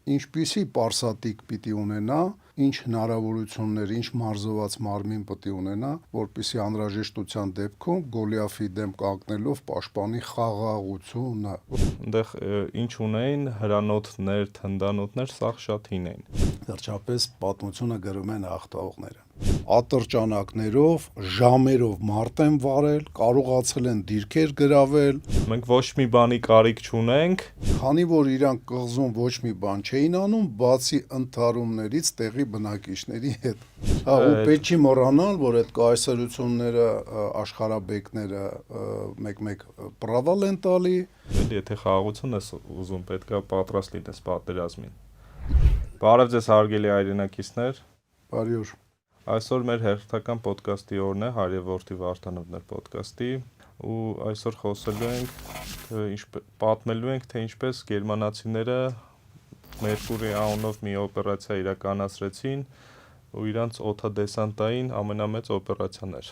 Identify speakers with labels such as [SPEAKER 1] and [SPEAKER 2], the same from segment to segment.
[SPEAKER 1] ինչպիսի պարսատիկ պիտի ունենա, ինչ հնարավորություններ, ինչ մարզված մարմին պիտի ունենա, որպեսզի անհրաժեշտության դեպքում Գոլիաֆի դեմ կանգնելով պաշտպանի խաղաղությունը։
[SPEAKER 2] Այնտեղ ինչ ունեին հրանոթներ, թնդանոթներ, սաղ շատ հին էին։
[SPEAKER 1] Վերջապես պատմությունը գրում են հաղթողները։ Ատրճանակներով, ժամերով մարդ են վարել, կարողացել են դիրքեր գրավել։
[SPEAKER 2] Մենք ոչ մի բանի կարիք չունենք,
[SPEAKER 1] Քանի որ իրանք կղզում ոչ մի բան չէին անում, բացի ընդհարումներից տեղի բնակիչների հետ։ Ու պետք չի մոռանալ, որ այդ կայսրությունները, աշխարհաբեկները մեկ-մեկ պրավալ են տալի։
[SPEAKER 2] Եթե խաղաղություն ես ուզում, պետք է պատրաստ լինես պատերազմին։ Բարև ձեզ հարգելի հայրենակիցներ։
[SPEAKER 1] Բարի օր։
[SPEAKER 2] Այսօր մեր հերթական ոդկասթի օրն է, Հարևորդի Վարդանովներ ոդկասթի, ու այսօր խոսելու ենք, պատմելու ենք, թե ինչպես գերմանացիները Մերկուրի անունով մի օպերացիա իրականացրեցին ու իրանց օդադեսանտային ամենամեծ օպերացիան էր։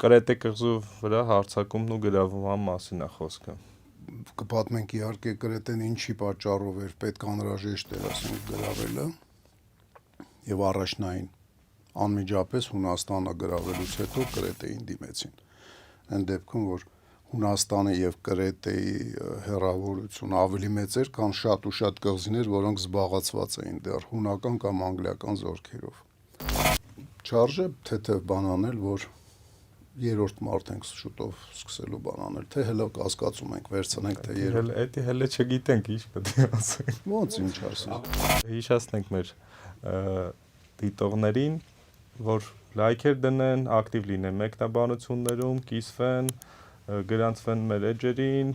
[SPEAKER 2] Կրետե կղզու վրա հարձակումն ու գրավման մասին է խոսքը։
[SPEAKER 1] Կպատմենք իհարկե Կրետեն ինչի պատճառով էր պետք անհրաժեշտ էր ասենք գրավելը եւ առաջնային անմիջապես Հունաստանը գրավելուց հետո Կրետեին դիմեցին։ Այն դեպքում որ Հունաստանը եւ Կրետեի հեռավորությունը ավելի մեծ էր, քան շատ ու շատ կղզիներ, որոնք զբաղացված էին դեռ հունական կամ անգլիական զորքերով։ Չարժե թեթև բան անել, որ երրորդ մարդ ենք շուտով սկսելու բան անել, թե հələ կասկածում ենք, վերցնենք թե
[SPEAKER 2] Էդի հələ չգիտենք ինչ պետք է ասենք։
[SPEAKER 1] Ոնց ինչ ասենք։
[SPEAKER 2] Հիշեցնենք մեր դիտողներին, որ լայքեր դնեն, ակտիվ լինեն մեկնաբանություններում, կիսվեն, գրանցվեն մեր էջերին,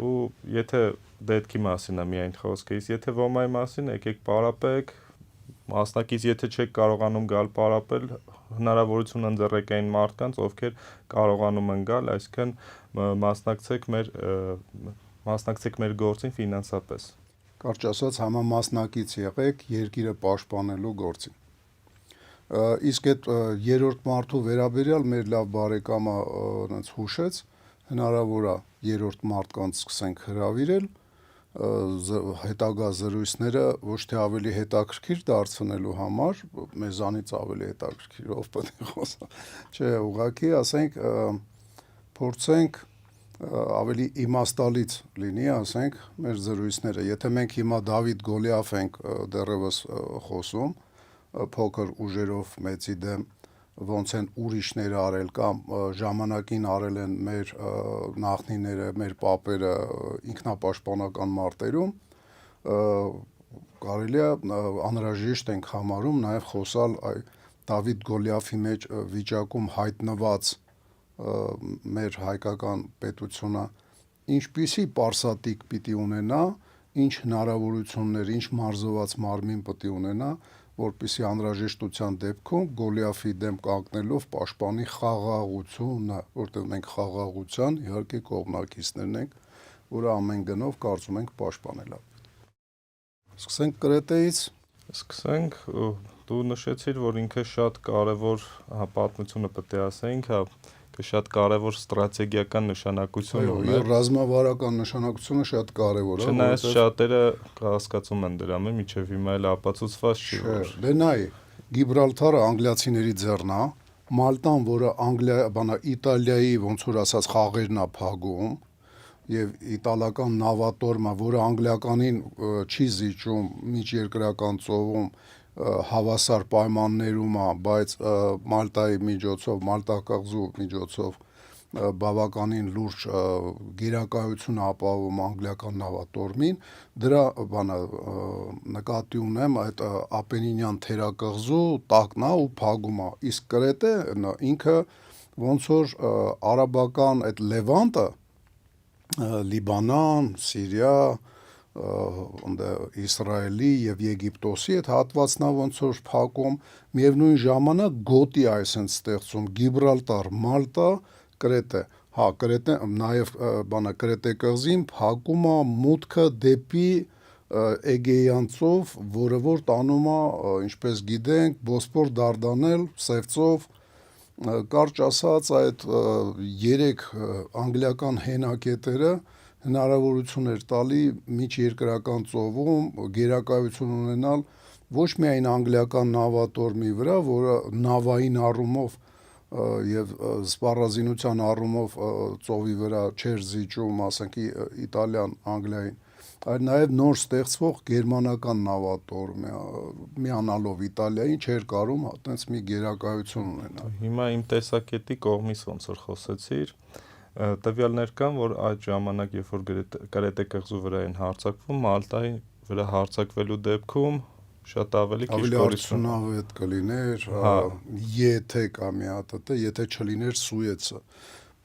[SPEAKER 2] ու եթե դեպքի մասին է միայն խոսքը, եթե ոմայի մասին եկեք պարապեք, մասնակից եթե չեք կարողանում գալ պարապել, հնարավորություն ընձեռեք այն մարդկանց, ովքեր կարողանում են գալ, այսինքն մասնակցեք մեր գործին ֆինանսապես։
[SPEAKER 1] Կարճ ասած համամասնակից եղեք երկիրը պաշտպանելու գործին։ Իսկ այդ երրորդ մարդու վերաբերյալ մեր լավ բարեկամը այնց հուշեց, հնարավոր է երրորդ մարդկանց սկսենք հրավիրել, հետագա զրույցները ոչ թե ավելի հետաքրքիր դարձնելու համար, մեզանից ավելի հետաքրքիր ով պետք է խոսա։ Չէ, ուղղակի ասենք փորձենք ավելի իմաստալից լինի, ասենք մեր զրույցները։ Եթե մենք հիմա Դավիթ Գոլիաֆ ենք դեռևս խոսում, փոքր ուժերով մեծի դեմ, ոնց են ուրիշները արել կամ ժամանակին արել են մեր նախնիները, մեր պապերը ինքնապաշտպանական մարտերում, կարելի է անհրաժեշտ ենք համարում նաև խոսալ Դավիթ Գոլիաֆի մեջ վիճակում հայտնված մեր հայկական պետությունը ինչպիսի պարսատիկ պիտի ունենա, ինչ հնարավորություններ, ինչ մարզված մարմին պիտի ունենա, որպեսզի անհրաժեշտության դեպքում Գոլիաֆի դեմ կանգնելով պաշտպանի խաղաղությունը, որտեղ մենք խաղաղության իհարկե կողմնակիցներն ենք, որը ամեն գնով կարծում ենք պաշտպանել է։ Սկսենք Կրետեից։
[SPEAKER 2] Սկսենք, դու նշեցիր, որ ինքը շատ կարևոր պատմությունը պետք է ասենք, շատ կարևոր ստրատեգիական նշանակություն ունի։
[SPEAKER 1] Ռազմավարական նշանակությունը շատ կարևոր է։
[SPEAKER 2] Չնայած շատերը հասկացում են դրա մեջ, մինչև հիմա էլ ապացուցված չի որ։
[SPEAKER 1] Դե նայ, Գիբրալթարը անգլիացիների ձեռն է, Մալտան, որը Իտալիայի ոնց որ ասած խաղերն է փակում, եւ իտալական նավատորմը, որը անգլիականին չի զիջում միջերկրական ծովում հավասար պայմաններում է, բայց Մալտայի միջոցով, Մալտա կղզու միջոցով բավականին լուրջ գերակայություն ապահովում անգլիական նավատորմին, դրա նկատի ունեմ այդ Ապենինյան թերակղզու տակն է ու փակում է, իսկ Կրետը ինքը ոնց որ արաբական այդ Լևանտը, Լիբանան, Սիրիա, Իսրայելի եւ Եգիպտոսի այդ հատվածն ոնց որ փակում, միևնույն ժամանակ գոտի այսենց ստեղծում Գիբրալտար, Մալտա, Կրետե։ Հա, Կրետե նաեւ Կրետե կղզին փակում է մուտքը դեպի Էգեյան ծով, որը որ տանում է, ինչպես գիտենք, Բոսպոր, Դարդանել, Սև ծով, կարճ ասած այդ երեք անգլիական հենակետերը հնարավորություն էր տալի միջերկրական ծովում գերակայություն ունենալ ոչ միայն անգլիական նավատորմի վրա, որը նավային առումով եւ սպառազինության առումով ծովի վրա չէր զիջում, ասենք Իտալիան, Անգլիային, այլ նաև նոր ստեղծվող գերմանական նավատորմը միանալով Իտալիային չէր կարում այտենց մի գերակայություն ունենալ։
[SPEAKER 2] Հիմա իմ տեսակետի կողմից ոնց որ խոսեցիր, տվյալներ կան, որ այդ ժամանակ, երբ որ Կրետե կղզու վրա են հարձակվում, Մալտայի վրա հարձակվելու դեպքում շատ ավելի քիչ կորիզություն
[SPEAKER 1] արդյունավետ կլիներ, եթե կա մի հատ, եթե չլիներ Սուեցը։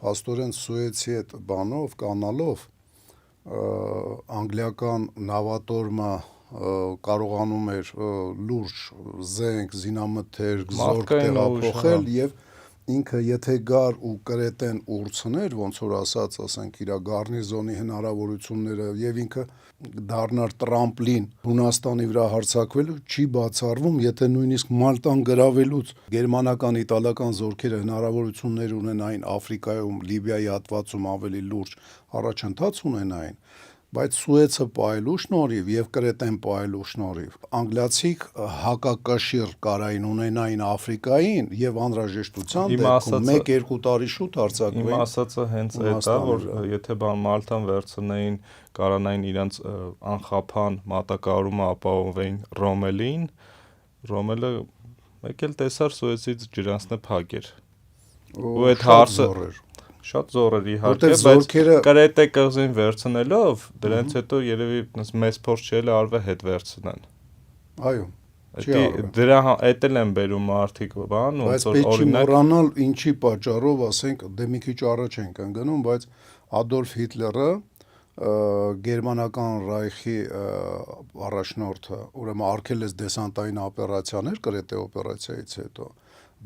[SPEAKER 1] Փաստորեն Սուեցի այդ բանով, կանալով անգլիական նավատորմը կարողանում էր լուրջ զենք, զինամթերք, զորք տեղափոխել եւ ինքը եթե գար ու Կրետեն ուրցներ, ոնց որ ասած, ասենք իր գարնիզոնի հնարավորությունները եւ ինքը դառնար տրամպլին Հունաստանի վրա հարձակվելու, չի բացառվում, եթե նույնիսկ Մալտան գրավելուց գերմանական, իտալական զորքերը հնարավորություններ ունենային Աֆրիկայում, Լիբիայի հատվածում ավելի լուրջ առաջընթաց ունենային, բայց Սուեցը պահելու շնորհիվ եւ Կրետեն պահելու շնորհիվ անգլիացիք հակակշիռ կարային ունենային Աֆրիկային եւ անհրաժեշտության դեպքում 1-2 տարի շուտ հարձակվեին։
[SPEAKER 2] Իմ ասածը հենց այդ է, որ եթե Մալտան վերցնեին, կարանային իրանց անխափան մատակարարումը ապահովեին Ռոմելին, Ռոմելը մեկ էլ տեսար Սուեցից ջրանցնը փակ էր։ Ու այդ հարցը շատ զոր էր իհարկե, բայց Կրետե կղզին վերցնելով, դրանից հետո երևի մեծ փորձ չէր արվել հետ վերցնեն։
[SPEAKER 1] Այո։
[SPEAKER 2] Դրա այդ էլ են բերում մարդիկ բան,
[SPEAKER 1] ոնց որ օրինակ։ Բայց պետք է մոռանալ ինչի պատճառով, ասենք, դե մի քիչ առաջ ենք ընկնում, բայց Ադոլֆ Հիտլերը գերմանական ռայխի առաջնորդը, ուրեմն արգելեց դեսանտային օպերացիաներ Կրետե օպերացիայից հետո,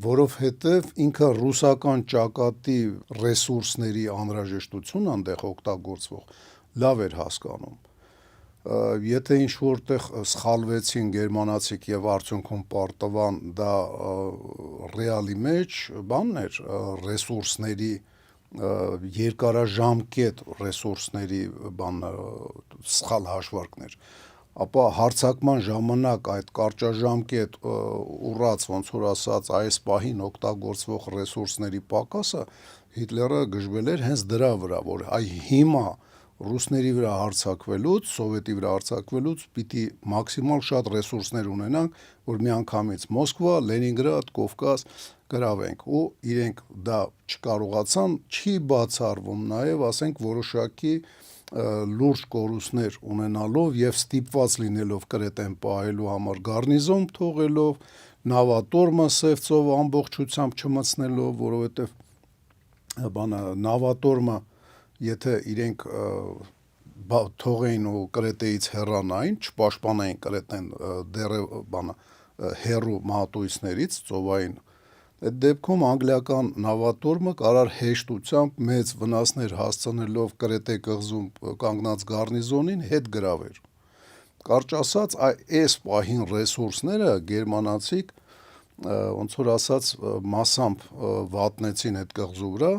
[SPEAKER 1] որովհետև ինքը ռուսական ճակատի ռեսուրսների անհրաժեշտությունը այնտեղ օգտագործվող լավ էր հասկանում։ Եթե ինչ որտեղ սխալվեցին գերմանացիք եւ արդյունքում պարտվան, դա ռեալի մեջ բանն էր, ռեսուրսների երկարաժամկետ ռեսուրսների բանը սխալ հաշվարկներ, ապա հարձակման ժամանակ այդ կարճաժամկետ ուռած, ոնց որ ասած, այս պահին օգտագործվող ռեսուրսների պակասը Հիտլերը գժվել էր հենց դրա վրա, որ այ հիմա ռուսների վրա հարձակվելուց, սովետի վրա հարձակվելուց պիտի մաքսիմալ շատ ռեսուրսներ ունենանք, որ միանգամից Մոսկվա, Լենինգրադ, Կովկաս գրավենք, ու իրենք դա չկարողացան, չի բացառվում նաև, ասենք, որոշակի լուրջ կորուստներ ունենալով եւ ստիպված լինելով Կրետեն պահելու համար գարնիզոն թողելով, նավատորմը Սևծով ամբողջությամբ չմցնելով, որովհետեւ նավատորմը եթե իրենք թողեին ու Կրետեից հեռանային, չպաշտպանային Կրետեն դեռ հեռու մահատույցներից ծովային, այդ դեպքում անգլիական նավատորմը կարար հեշտությամբ մեծ վնասներ հասցնելով Կրետե կղզում կանգնած գարնիզոնին հետ գրաver։ Կարճ ասած, այս պահին ռեսուրսները գերմանացիք ոնց որ ասած մասամբ վատնեցին այդ կղզու վրա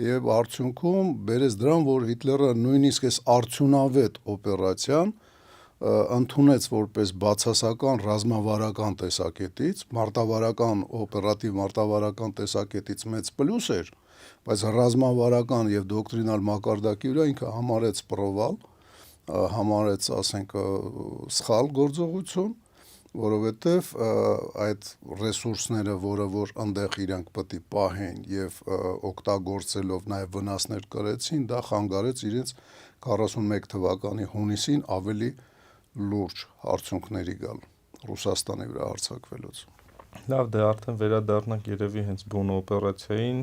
[SPEAKER 1] եւ արդյունքում բերեց դրան, որ Հիտլերը նույնիսկ այս արդյունավետ օպերացիան ընդունեց որպես բացասական ռազմավարական տեսակետից, մարտավարական օպերատիվ մարտավարական տեսակետից մեծ պլյուս էր, բայց ռազմավարական եւ դոկտրինալ մակարդակի վրա ինքը համարեց պրովալ, համարեց, ասենք, սխալ գործողություն, որովհետեւ այդ ռեսուրսները, որը որ այնտեղ իրանք պետք է պահեն եւ օգտագործելով նաեւ վնասներ կրեցին, դա խանգարեց իրենց 41 թվականի հունիսին ավելի լուրջ արդյունքների գալ Ռուսաստանի վրա հարձակվելուց։
[SPEAKER 2] Լավ, դե արդեն վերադառնանք երևի հենց բուն օպերացիային։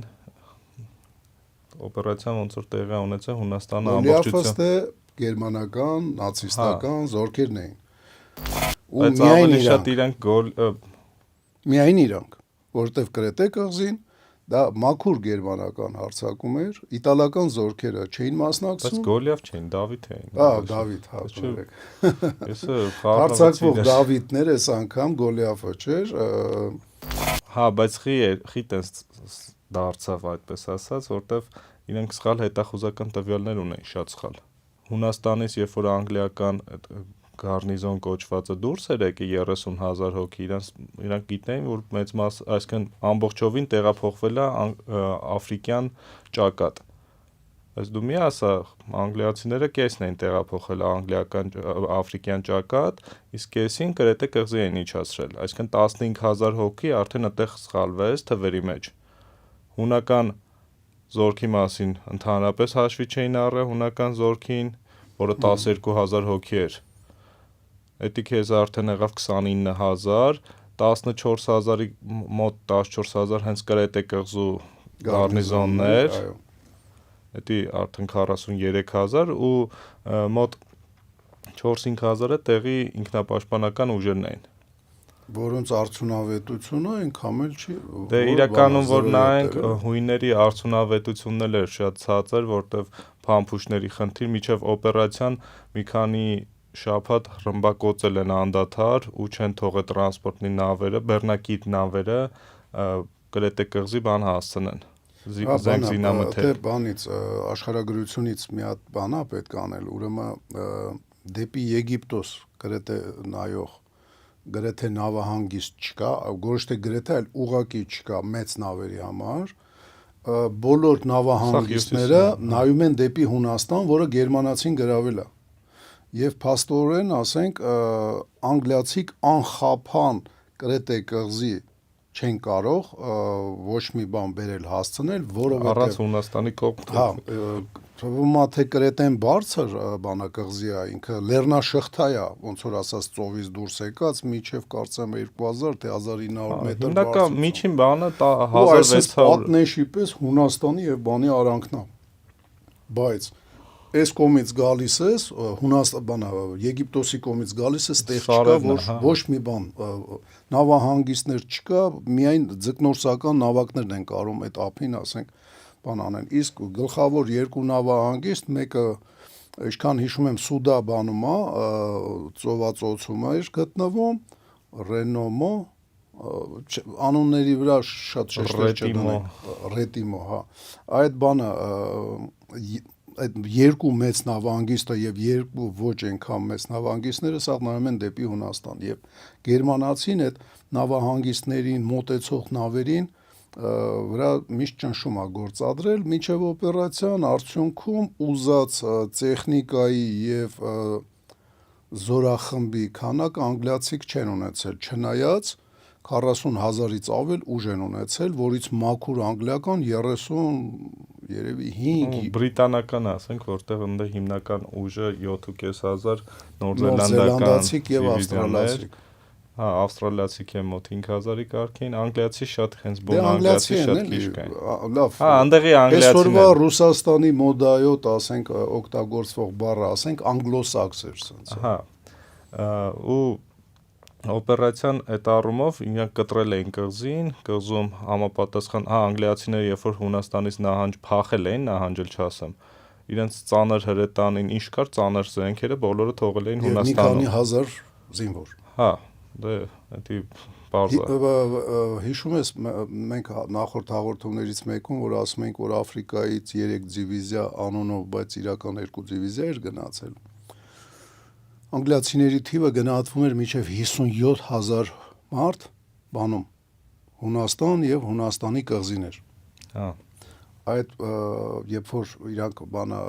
[SPEAKER 2] Օպերացիան ոնց որ տեղի ունեցավ Հունաստանը ամբողջությամբ։
[SPEAKER 1] Գերմանական, նացիստական զորքերն էին։
[SPEAKER 2] Բայց ավելի շատ իրանք
[SPEAKER 1] միայն իրանք, որտեվ Կրետե կղզին դա մաքուր գերմանական հարձակում էր, իտալական զորքերը չէին մասնակցում։
[SPEAKER 2] Բայց Գոլիաֆ չէին, Դավիթ էին։
[SPEAKER 1] Դավիթ,
[SPEAKER 2] Այսը
[SPEAKER 1] հարձակվող Դավիթներ էս անգամ Գոլիաֆը չէր։
[SPEAKER 2] Բայց խիտ դարձավ այդպես ասած, որտեվ իրենք սխալ հետախուզական տվյալներ ունեն, շատ սխալ։ Հունաստանից, երբ որ անգլիական գարնիզոն կոչվածը դուրս էր եկել 30,000 հոգի, իրանք գիտեին, որ մեծ մաս, այսինքն ամբողջովին տեղափոխվել է աֆրիկյան ճակատ։ Բայց դու մի ասա, անգլիացիները կեսն էին տեղափոխել աֆրիկյան ճակատ, իսկ կեսին գրեթե կղզի էին իջացրել, այսինքն 15,000 հոգի արդեն այդտեղ սխալվեց թվերի մեջ։ Հունական զորքի մասին ընդհանրապես հաշվի չէին առել հունական զորքին, որը 12,000 հոգի էր։ Էդի քեզ արդեն եղավ 29,000, 14,000-ի մոտ 14,000 հենց գրեթե կղզու գարնիզոններ, էդի արդեն 43,000 ու մոտ 4-5,000-ը տեղի ինքնապաշտպանական ուժերն էին։
[SPEAKER 1] Որոնց արդյունավետությունը այնքան էլ չի։
[SPEAKER 2] Դե իրականում որ նայենք հույների արդյունավետությունն էլ էր շատ ցածր, որտեվ փամփուշտների խնդիր միջև օպերացիան մի քանի շաբաթ ռմբակոծել են անդադար ու չեն թողել տրանսպորտնի նավերը, բեռնակիտ նավերը գրեթե կղզի բան հասցնեն։ Զենք զինամթեր։
[SPEAKER 1] Թե բանից աշխարհագրությունից մի հատ բան է պետք անել, ուրեմն դեպի Եգիպտոս գրեթե նայող գրեթե նավահանգիստ չկա, ոչ թե գրեթե, այլ ուղղակի չկա մեծ նավերի համար։ Բոլոր նավահանգիստները նայում են դեպի Հունաստան, որը գերմանացին գրավել է։ Եվ փաստորեն, ասենք, անգլիացիք անխափան գրեթե կղզի չեն կարող ոչ մի բան բերել հասցնել, որովհետև
[SPEAKER 2] առանց Հունաստանի կողմ։
[SPEAKER 1] Հա, թվում է թե կրետեն բարձր բանակղզի է, ինքը լեռնաշղթա է, ոնց որ ասած ծովից դուրս եկած, միջև կարծեմ 2000 թե 1900 մետր բարձր։
[SPEAKER 2] Հիմնական միջին բանը
[SPEAKER 1] 1600 պատնեշի պես Հունաստանի եւ բանի արանքն է։ Բայց այս կողմից գալիս ես, Եգիպտոսի կողմից գալիս ես, տեղ չկա, որ ոչ մի բան, նավահանգիստներ չկա, միայն ձկնորսական նավակներն են կարող այդ ափին, ասենք, բան անեն։ Իսկ գլխավոր երկու նավահանգիստ, մեկը, ինչքան հիշում եմ, Սուդա բանում է, ծովածոցում էր գտնվում, Ռենոմո, անունների վրա շատ շեշտեր չդնենք, Ռետիմո, հա։ Այդ բանը այդ երկու մեծ նավահանգիստը եւ երկու ոչ այնքան մեծ նավահանգիստները սա նայում են դեպի Հունաստան եւ գերմանացին այդ նավահանգիստներին մոտեցող նավերին վրա միշտ ճնշում է գործադրել միջև օպերացիան արդյունքում ուզած տեխնիկայի եւ զորախմբի քանակ անգլիացիք չեն ունեցել, չնայած 40,000-ից ավել ուժ են ունեցել, որից մաքուր անգլիական 30 երևի 5
[SPEAKER 2] բրիտանական ասենք, որտեղ ընդ հիմնական ուժը 7,500 նորզելանդացիք եւ ավստրալիացիք։ Հա, ավստրալիացիք է մոտ 5,000-ի կարգին, անգլիացի շատ հենց բուն անգլիացի շատ քիչ կային։
[SPEAKER 1] Լավ։
[SPEAKER 2] Հա, անդեղի անգլիացիներ։
[SPEAKER 1] Այսօրվա Ռուսաստանի մոդայոտ, ասենք, օգտագործվող բառը, ասենք, անգլոսաքսեր sense։
[SPEAKER 2] Հա։ Ու օպերացիան այդ առումով իրենք կտրել էին կղզին, կղզում համապատասխան, անգլիացիները երբ որ Հունաստանից նահանջ փախել էին, նահանջել չասեմ, իրենց ծանր հրետանին ինչ կար, ծանր զենքերը բոլորը թողել էին Հունաստանում։
[SPEAKER 1] Մի քանի հազար զինվոր։
[SPEAKER 2] Հա, դե դա բարձ է։
[SPEAKER 1] Հիշում ես մենք նախորդ հաղորդումներից մեկում որ ասում ենք որ Աֆրիկայից 3 դիվիզիա անունով, բայց իրական 2 դիվիզիա էր գնացել։ Անգլիացիների թիվը գնահատվում էր մինչև 57,000 մարդ բանում Հունաստան եւ Հունաստանի կղզիներ։
[SPEAKER 2] Հա։
[SPEAKER 1] Այդ երբ որ իրանք բանը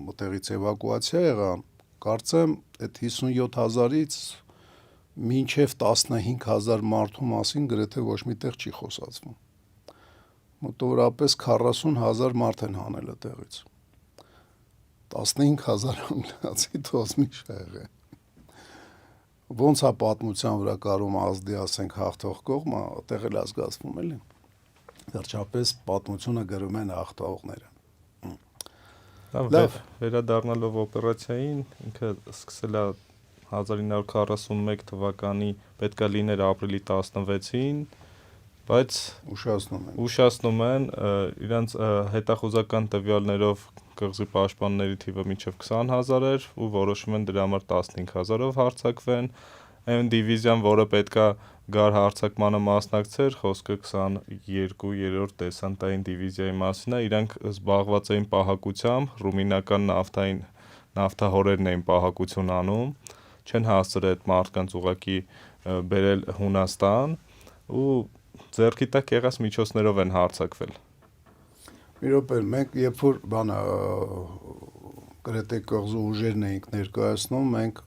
[SPEAKER 1] մտերից էվակուացիա եղան, կարծեմ այդ 57,000-ից մինչև 15,000 մարդու մասին գրեթե ոչ մի տեղ չի խոսացվում։ Մոտավորապես 40,000 մարդ են հանել այդտեղից։ 15,000 անգլիացի թոզմի շեղ է։ Ոնց է պատմության վրա կարում ազդի ասենք հաղթող կողմը, այդտեղ էլ ազգացվում էլի։ Վերջապես պատմությունը գրում են հաղթողները։
[SPEAKER 2] Լավ, վերադառնալով օպերացիային, ինքը սկսել է 1941 թվականի պետքա լիներ ապրիլի 16-ին, բայց ուշացնում են իրանց հետախուզական տվյալներով կղզի պաշտպանների թիվը մինչև 20,000 էր ու որոշում են դրա համար 15,000-ով հարձակվեն։ Այն դիվիզիան, որը պետքա գար հարձակմանը մասնակցեր, խոսքը 22-րդ դեսանտային դիվիզիայի մասին է, իրանք զբաղված էին պահակությամբ, ռումինական նավթային նավթահորերն էին պահակություն անում, չեն հասցրել այդ մարդկանց ուղղակի բերել Հունաստան ու ձեռքի տակ եղած միջոցներով են հարձակվել։
[SPEAKER 1] Մի րոպե, մենք երբ որ գրեթե կղզու ուժերն էինք ներկայացնում, մենք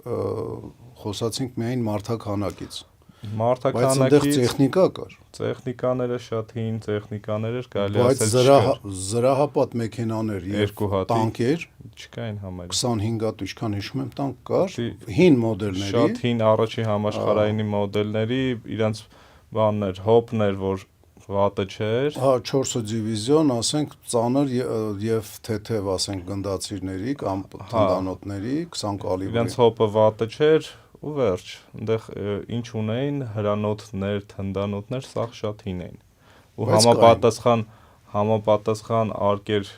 [SPEAKER 1] խոսացինք միայն մարդաքանակից։ Բայց այնտեղ տեխնիկա կար։
[SPEAKER 2] Տեխնիկաները շատ հին տեխնիկաներ էր, կարելի
[SPEAKER 1] Բայց
[SPEAKER 2] ասել չկար։
[SPEAKER 1] զրահապատ մեքենաներ եւ տանկեր
[SPEAKER 2] չկային համարյա։
[SPEAKER 1] 25 հատ, ինչքան հիշում եմ, տանկ կար, հին մոդելների։
[SPEAKER 2] Շատ հին առաջի համաշխարհայինի մոդելների, իրանց բաններ, հոպներ, որ վատը չէր։
[SPEAKER 1] Հա, 4 դիվիզիոն, ասենք, ծանր եւ թեթև, ասենք, գնդացիրների կամ թնդանոթների 20 կալիբրի։
[SPEAKER 2] Իրանց հոպը վատը չէր ու վերջ։ Այնտեղ ինչ ունեին հրանոթներ, թնդանոթներ, սաղ շատ հին էին։ Ու համապատասխան արկեր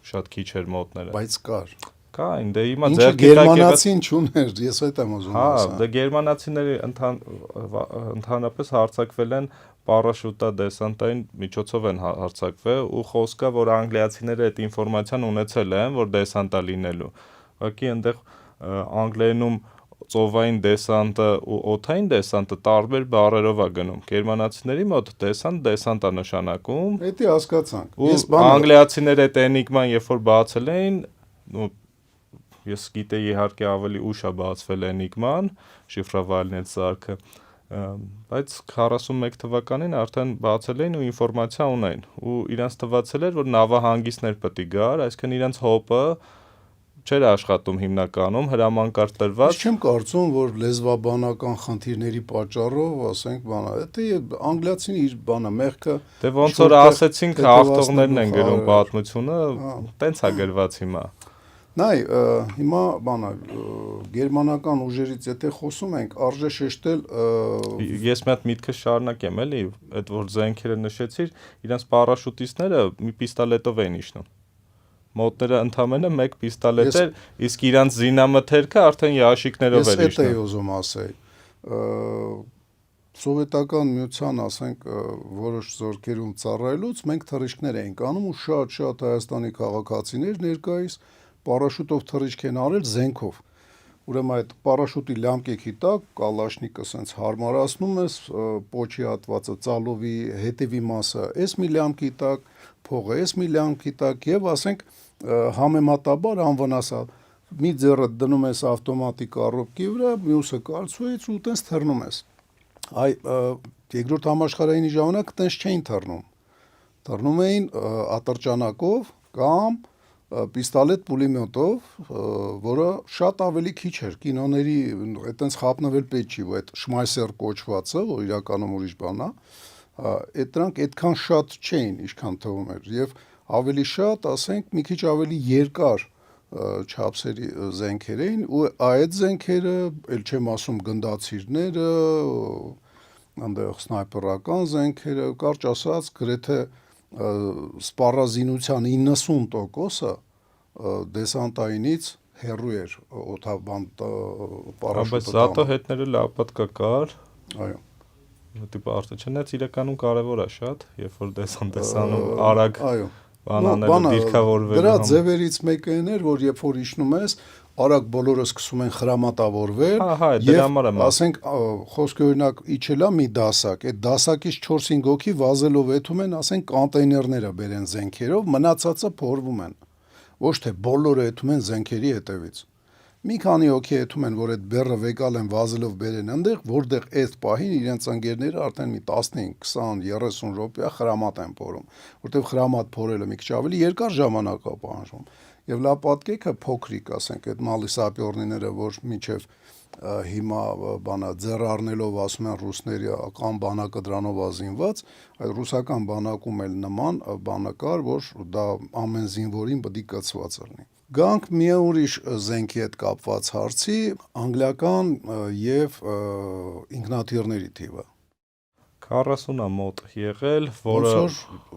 [SPEAKER 2] շատ քիչ էր մոտները։
[SPEAKER 1] Բայց կար։
[SPEAKER 2] Կային, դե հիմա
[SPEAKER 1] Ինչը գերմանացին չուներ, ես այդ եմ ուզում
[SPEAKER 2] ասել։ Հա, դե գերմանացիները ընդհանրապես հարձակվել են պարաշուտա դեսանտային միջոցով են հարձակվել ու խոսքա, որ անգլիացիները այդ ինֆորմացիան ունեցել են, որ դեսանտա լինելու։ Ուղղակի այնտեղ անգլերենում ծովային դեսանտը ու օդային դեսանտը տարբեր բառերով է գնում։ Գերմանացիների մոտ դեսանտա նշանակում։
[SPEAKER 1] Դա հասկացանք։
[SPEAKER 2] Ես անգլիացիները այդ էնիգման երբ որ բացել էին, ես գիտեի իհարկե ավելի ուշ է բացվել էնիգման, շիֆրավալն այդ սարքը, բայց 41 թվականին արդեն բացել էին ու ինֆորմացիա ունեին ու իրանց թվացել էր, որ նավահանգիստներ պետք է գար, այսինքն իրանց հոպը չէր աշխատում հիմնականում, հրամանքար տրված։
[SPEAKER 1] Ես չեմ կարծում, որ լեզվաբանական խնդիրների պատճառով, ասենք, դա անգլիացին իր բանը մեղքը։
[SPEAKER 2] Դե ոնց որ ասեցինք, հաղթողներն են գրում պատմությունը, տենց է գրված հիմա։
[SPEAKER 1] Նայ, հիմա գերմանական ուժերից եթե խոսում ենք, արժե շեշտել
[SPEAKER 2] Ես մի հատ միտքը շարունակեմ, էլի, այդ որ զենքերը նշեցիր, իրանց պարաշուտիստները մի պիստոլետով էին իջնում։ Մոտները ընդամենը մեկ պիստոլետ էր, իսկ իրանց զինամթերքը արդեն յաշիկներով էր իջնում։
[SPEAKER 1] Ես էի ուզում ասել։ Սովետական միության, ասենք, որոշ զորքերում ծառայելուց մենք թռիչքներ էինք անում ու շատ Հայաստանի քաղաքացիներ ներկայիս պարաշուտով թռիչք են արել զենքով։ Ուրեմն այդ պարաշուտի լամկեքի տակ կալաշնիկը սենց հարմարացնում ես, պոչի հատվածը ծալովի հետևի մասը, էս մի լամկի տակ, փողը էս մի լամկի տակ եւ ասենք համեմատաբար անվնաս է։ Մի ձեռը դնում ես ավտոմատիկ կառույցի վրա, մյուսը կալցուից ու տենց թռնում ես։ Երկրորդ համաշխարհայինի ժամանակ տենց չէին թռնում։ Թռնում էին ատրճանակով կամ պիստոլետ պուլեմետով, որը շատ ավելի քիչ էր։ Կինոների այտենց խապնվել պետք չի, այդ շմայսեր կոչվածը, որ իրականում ուրիշ բան է, այդ դրանք այդքան շատ չէին, ինչքան թվում էր, եւ ավելի շատ, ասենք, մի քիչ ավելի երկար չափսերի զենքեր էին ու այդ զենքերը, ել չեմ ասում գնդացիրները, այնտեղ սնայպերական զենքերը, կարճ ասած, գրեթե սպառազինության 90%-ը դեսանտայինից հեռու էր օդաբան պարաշուտը։
[SPEAKER 2] Բայց զատո հետները լավ պատկա կար։
[SPEAKER 1] Այո։
[SPEAKER 2] Տիպը արտաչնից իրականում կարևոր է շատ, երբ որ դեսանտեսանում արագ
[SPEAKER 1] այո
[SPEAKER 2] բանաները դիրքավորվելու։
[SPEAKER 1] Դրա ձևերից մեկը էր, որ երբ որ իջնում ես, արագ բոլորը սկսում են խրամատավորվել
[SPEAKER 2] եւ
[SPEAKER 1] ասենք խոսքը օրինակ իջելա մի դասակ, այդ դասակից 4-5 հոգի վազելով եթում են, ասենք կոնտեյներները բերեն զենքերով, մնացածը փորվում են։ Ոչ թե բոլորը եթում են զենքերի հետևից։ Մի քանի հոգի եթում են, որ այդ բեռը վեկալ են վազելով բերեն այնտեղ, որտեղ այդ պահին իրենց ընկերները արդեն մի 15, 20, 30 րոպեա խրամատ են փորում, որտեղ խրամատ փորելը մի քիչ ավելի երկար ժամանակ է պահանջում։ Եվ լավ պատկեքը փոքրիկ, ասենք, այդ մալի սապյորները, որ միջև հիմա բանա ձեռ առնելով ասում են ռուսների կամ բանակը դրանով ազինված, այդ ռուսական բանակում էլ նման բանը կար, որ դա ամեն զինվորին պետք է կցված լինի։ Գանք մի ուրիշ զենքի հետ կապված հարցի, անգլիական եւ ինքնաթիռների թիվը։
[SPEAKER 2] 40-ը մոտ եղել, որը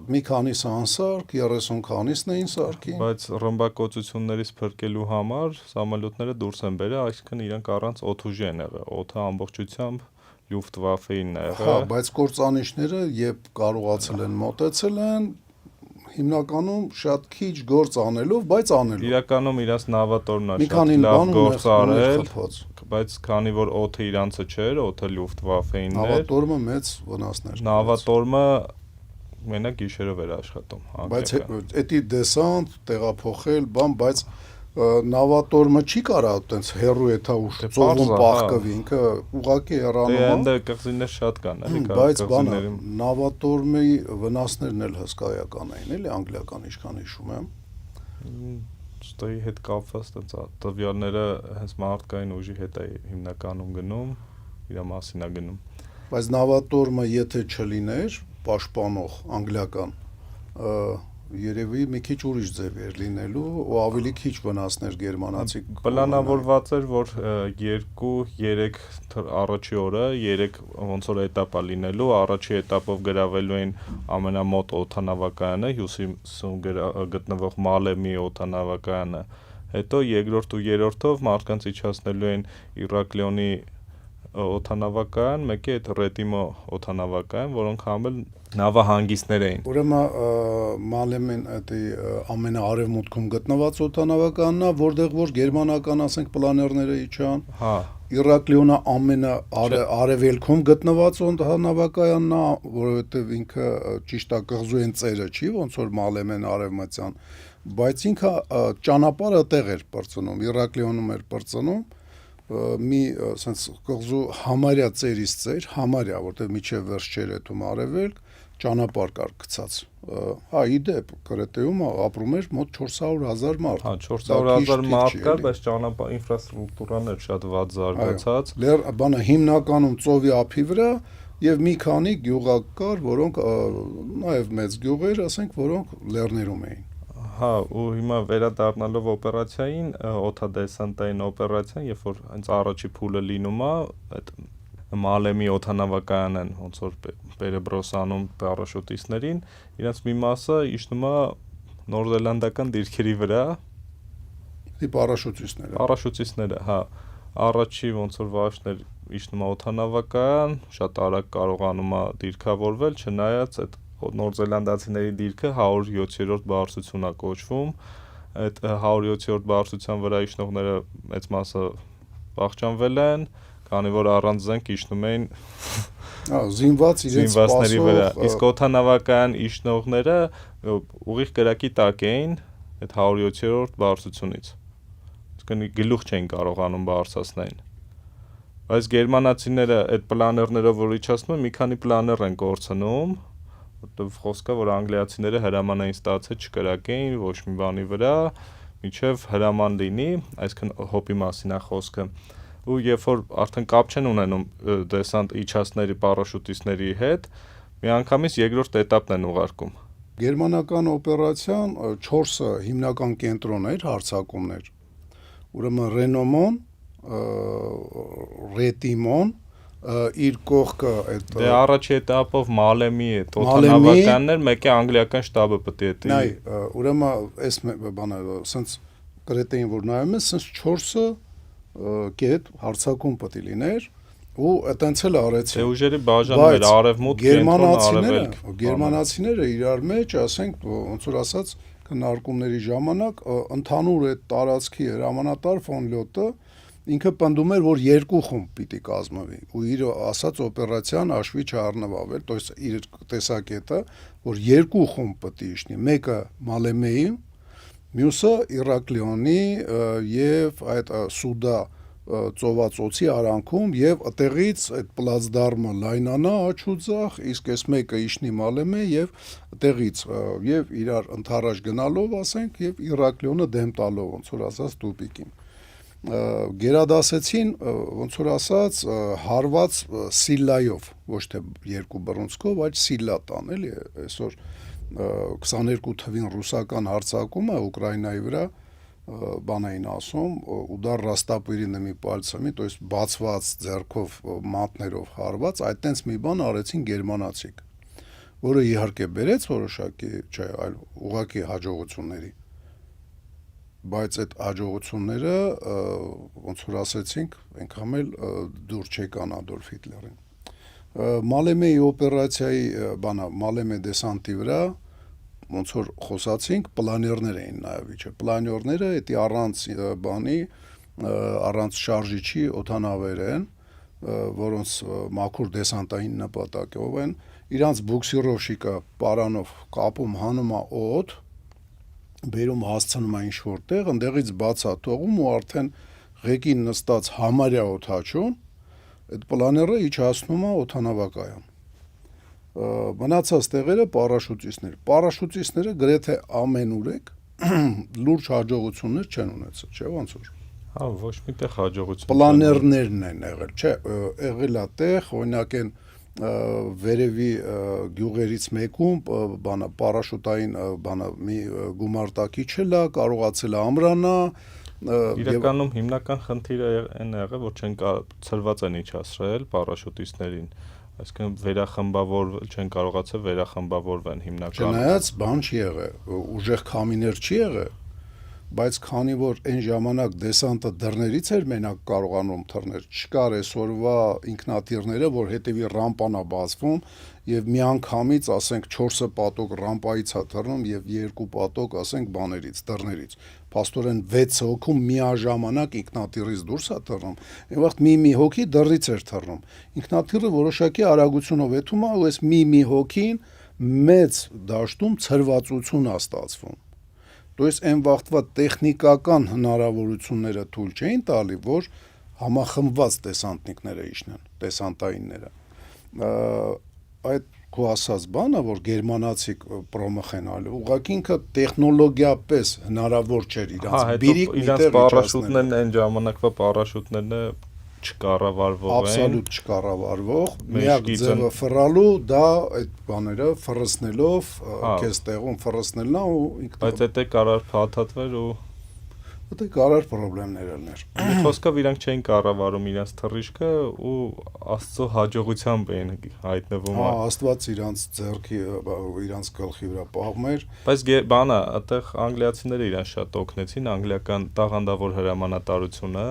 [SPEAKER 1] մի քանիսը անսարք, 30 քանիսն էին սարքի։
[SPEAKER 2] Բայց ռմբակոծություններից փրկելու համար սամոլյոտները դուրս են բերել, այսինքն իրանք առանց օդուժի են եղել։ Օդը ամբողջությամբ Լյուֆտվաֆեին է եղել։
[SPEAKER 1] Հա, բայց կործանիչները երբ կարողացել են մոտեցել են, հիմնականում շատ քիչ գործ անելով, բայց անելով։
[SPEAKER 2] Իրականում իրաց նավատորմն է
[SPEAKER 1] Մի
[SPEAKER 2] շատ
[SPEAKER 1] քանին
[SPEAKER 2] լավ
[SPEAKER 1] բան
[SPEAKER 2] գործ արել,
[SPEAKER 1] խփած։
[SPEAKER 2] բայց քանի որ օդը իրանցը չէր, օդը Լյուֆտվաֆեինն էր,
[SPEAKER 1] Նավատորմը մեծ վնասներ։
[SPEAKER 2] նավատորմը մենակ գիշերով էր աշխատում,
[SPEAKER 1] Բայց
[SPEAKER 2] անգլիական։
[SPEAKER 1] էդի դեսանտ, տեղափոխել, բայց նավատորմը չի կարա այտենց հերու էթա ու ծովում պահկվի, ինքը ուղակի հեռանում է։
[SPEAKER 2] Դե կղզիներ շատ կան, էլի,
[SPEAKER 1] Բայց բանը
[SPEAKER 2] կղզիների
[SPEAKER 1] նավատորմի վնասներն էլ հսկայական էին, էլի անգլիական ինչքան հիշում եմ։
[SPEAKER 2] Ստոյի հետ կապված տվյալները հենց մարդկային ուժի հետ է հիմնականում գնում, իր մասին է գնում։
[SPEAKER 1] Բայց նավատորմը եթե չլիներ, պաշտպանող անգլիական, երևի մի քիչ ուրիշ ձև էր լինելու ու ավելի քիչ վնասներ գերմանացի
[SPEAKER 2] պլանավորված էր, որ 2-3 առաջի օրը 3 ոնց որ էտապ է լինելու, առաջի էտապով գրավելու են ամենամոտ օդանավակայանը, հյուսիսում գտնվող Մալեմի օդանավակայանը, հետո երկրորդ ու երրորդով մարդկանց իջացնելու են Իրակլիոնի օդանավակայան, մեկի այդ Ռետիմո օդանավակայան, որոնք համել նավահանգիստներ էին։
[SPEAKER 1] Ուրեմն Մալեմեն էդի ամենաարևմուտքում գտնված օդանավականն է, որտեղ որ գերմանական, ասենք, պլաներները իջան։
[SPEAKER 2] Հա։
[SPEAKER 1] Իրակլիոնը ամենաարևելքում գտնված օդանավակայանն է, որովհետև ինքը ճիշտ է կղզու են ծերը չի, ոնց որ Մալեմեն արևմտյան, բայց ինքը ճանապարհը տեղ էր բրծնում, Իրակլիոնում էր բրծնում մի ասենց կղզու համարյա ծերից ծեր, համարյա, որտեղ միջև վերջ չէր էտում արևելք, ճանապարհ կար գցած։ Հա, իդեպ Կրետեում ապրում էր մոտ 400,000 մարդ։
[SPEAKER 2] Հա, 400,000 մարդ կար, բայց ճանապարհ ինֆրաստրուկտուրան էր շատ վատ զարգացած։
[SPEAKER 1] Բանը հիմնականում ծովի ափի վրա եւ մի քանի գյուղակ կար, որոնք նաեւ մեծ գյուղեր, ասենք, որոնք լեռներում էին։
[SPEAKER 2] Հա, ու հիմա վերադառնալով օպերացիային, օդադեսանտային օպերացիան, երբ որ հենց առաջի փուլը լինում է, այդ Մալեմի օդանավակայանն են ոնց որ Պերեբրոսանում պարաշուտիստներին, իրենց մի մասը իջնում է նորզելանդական դիրքերի վրա։
[SPEAKER 1] Դի պարաշուտիստները։
[SPEAKER 2] Պարաշուտիստները, հա, առաջի ոնց որ վաշներ իջնում է օդանավակայան, շատ արագ կարողանում է դիրքավորվել, չնայած այդ նորզելանդացիների դիրքը 107-րդ բարձրություն է կոչվում, այդ 107-րդ բարձրության վրա իջնողները մեծ մասը վախճանվել են, քանի որ առանց զենք իջնում էին
[SPEAKER 1] զինված իրենց
[SPEAKER 2] զինվածների վրա, իսկ օդանավակայան իջնողները ուղիղ կրակի տակ էին այդ 107-րդ բարձրությունից, իսկ գլուխ չէին կարողանում բարձրացնել, բայց գերմանացիները այդ պլաներներով որ իջացնում են, մի քանի պլաներ են կորցնում, որտեղ խոսքը որ անգլիացիները հրաման էին ստացել չկրակեին ոչ մի բանի վրա, միջև հրաման լինի, այսինքն հոպի մասին է խոսքը, ու երբ որ արդեն կապ չեն ունենում դեսանտ իջացների պարաշուտիստների հետ, միանգամից երկրորդ էտապն են ուղարկում։
[SPEAKER 1] Գերմանական օպերացիան 4 հիմնական կենտրոն էր հարձակումներ։ Ուրեմն Ռենոմոն, Ռետիմոն, իր կողքը այդ
[SPEAKER 2] դե առաջի էտապով Մալեմի այդ օդանավականներ, մեկի անգլիական շտաբը պետք է դի։
[SPEAKER 1] Նայ, ուրեմն այս բանը, սենց կրետեին որ նայում ես, սենց 4-ը կետ հարձակում պետք է լիներ ու այտենց էլ արեցին։
[SPEAKER 2] Դե ուժերի բաժանում էր արևմուտք, կենտրոն, արևելք։
[SPEAKER 1] Գերմանացիները իրար մեջ, ասենք, ոնց որ ասած, քննարկումների ժամանակ ընդհանուր այդ տարածքի հրամանատար ֆոն Լյոտը ինքը պնդում էր, որ 2 խումբ պիտի կազմվի ու իր ասած օպերացիան հաշվի չառնվավել, то есть իր տեսակետը, որ 2 խումբ պետք է իջնի, մեկը Մալեմեի, մյուսը Իրակլիոնի եւ այդ Սուդա ծովածոցի արանքում եւ այդտեղից այդ պլացդարմը լայնանա աչուձախ, իսկ այս մեկը իջնի Մալեմե եւ այդտեղից եւ իրար ընթառաջ գնալով, ասենք, եւ Իրակլիոնը դեմ տալով, ոնց որ ասած տուպիկին։ Գերադասեցին, ոնց որ ասած, հարված սիլլայով, ոչ թե 2 բռունցքով, այլ սիլլա տան, էլի, այսօր 22 թվին ռուսական հարձակումը Ուկրաինայի վրա բան էին ասում, ուդար ռաստապիրինը պալցամի, то есть բացված ձեռքով մատներով հարված, այդտենց մի բան արեցին գերմանացիք, որը իհարկե բերեց որոշակի, չէ, այլ ուղղակի հաջողությունների, բայց այդ հաջողությունները, ոնց որ ասեցինք, այնքան էլ դուր չեկան Ադոլֆ Հիտլերին։ Մալեմեի օպերացիայի բանը, Մալեմե դեսանտի վրա ոնց որ խոսացինք, պլաներներ էին նաև իջը։ Պլաներները դա առանց բանի, առանց շարժիչի օդանավեր են, որոնց մաքուր դեսանտային նպատակով են, իրանց բուքսիրովշիկը պարանով կապում հանում է օդ, բերում հասցնում է ինչ-որ տեղ, ընդեղից բաց է թողում ու արդեն ղեկին նստած համարյա օդաչուն, այդ պլաները իջացնում է օդանավակայան։ Մնացած տեղերը պարաշուտիստներ։ Պարաշուտիստները գրեթե ամեն ուրեք լուրջ հաջողություններ չեն ունեցել, չէ՞ ոնց որ։
[SPEAKER 2] Հա, ոչ միտեղ հաջողություն։
[SPEAKER 1] Պլաներներն են եղել, չէ, եղել է տեղ, օրինակ են վերևի գյուղերից մեկում բանը պարաշուտային բանը մի գումարտակի չլա, կարողացել է ամրանա։
[SPEAKER 2] Իրականում հիմնական խնդիրը այն է եղել, որ չեն ծրված են իջացրել պարաշուտիստներին, այսինքն չեն կարողացել վերախմբավորվեն հիմնականում։
[SPEAKER 1] Չնայած բան չի եղել, ուժեղ քամիներ չի եղել, բայց քանի որ այն ժամանակ դեսանտը դռներից էր մենակ կարողանում թռնել, չկար այսօրվա ինքնաթիռները, որ հետևի ռամպան է բացվում եւ միանգամից, ասենք 4 պատոկ ռամպայից է թռնում եւ 2 պատոկ, ասենք բաներից, դռներից։ Փաստորեն 6 հոգու միաժամանակ ինքնաթիռից դուրս է թռնում։ Այն վաղ մի հոգի դռից էր թռնում։ Ինքնաթիռը որոշակի արագությունով եթում է ու այս մի հոգին մեծ դաշտում ցրվածություն է ստացվում։ Դուք այն վաղտվա տեխնիկական հնարավորությունները թույլ չէին տալի, որ համախմբված դեսանտնիկները իջնեն, դեսանտայինները։ Այդ քո ասած բանը, որ գերմանացի պրոմոխենալը, ուղղակի ինքը տեխնոլոգիապես հնարավոր չէր իրանց բիրիկ միտեղ
[SPEAKER 2] պարաշուտներն այն ժամանակվա պարաշուտներն չկառավարվող են։
[SPEAKER 1] Աբսոլյուտ չկառավարվող, միակ ձևը ֆռալու դա այդ բաները ֆռսնելով, քեզ տեղում ֆռսնելն է ու ինքն։
[SPEAKER 2] Բայց դա կարար փաթաթվեր ու
[SPEAKER 1] Դա կարար խնդիրներ լիներ։
[SPEAKER 2] Մի խոսքով իրանք չէին կառավարում իրենց թռիչքը ու Աստծո հաջողությամբ էին հայտնվում։
[SPEAKER 1] Հա, Աստված իրանց ձեռքի, իրանց գլխի վրա պահում էր։
[SPEAKER 2] Բայց բանը, այդտեղ անգլիացիները իրեն շատ օգնեցին, անգլիական տաղանդավոր հրամանատարությունը,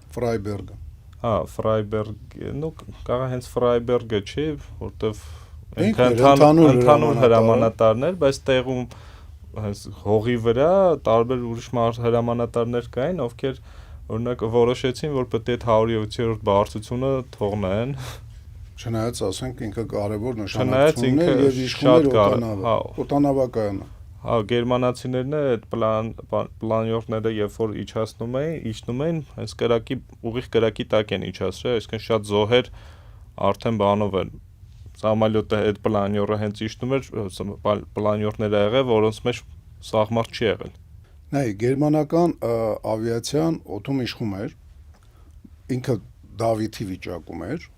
[SPEAKER 1] Ֆրայբերգը։
[SPEAKER 2] Հա, Ֆրայբերգ, նո, կարող հենց Ֆրայբերգը չի, որտեվ
[SPEAKER 1] ընդհանուր
[SPEAKER 2] հրամանատարներ, բայց տեղում հենց հողի վրա տարբեր ուրիշ հրամանատարներ կային, ովքեր օրինակ որոշեցին, որ պետք է 107-րդ բարձրությունը թողնեն։
[SPEAKER 1] Չնայած ասենք ինքը կարևոր նշանակություն ուներ եւ իշխում օդանավակայանը։
[SPEAKER 2] Հա, գերմանացիներն այդ պլանյորները երբ որ իջնում էին, հենց ուղիղ կրակի տակ են իջացրել, այսինքն շատ զոհեր արդեն բանով են Սամալյոտը այդ պլանյորը հենց իջնում էր, պլանյորները եղել, որոնց մեջ սաղմաղ չի եղել։
[SPEAKER 1] Նայ, գերմանական ավիացիան օդում իշխում էր, ինքը Դավիթի վիճակում էր,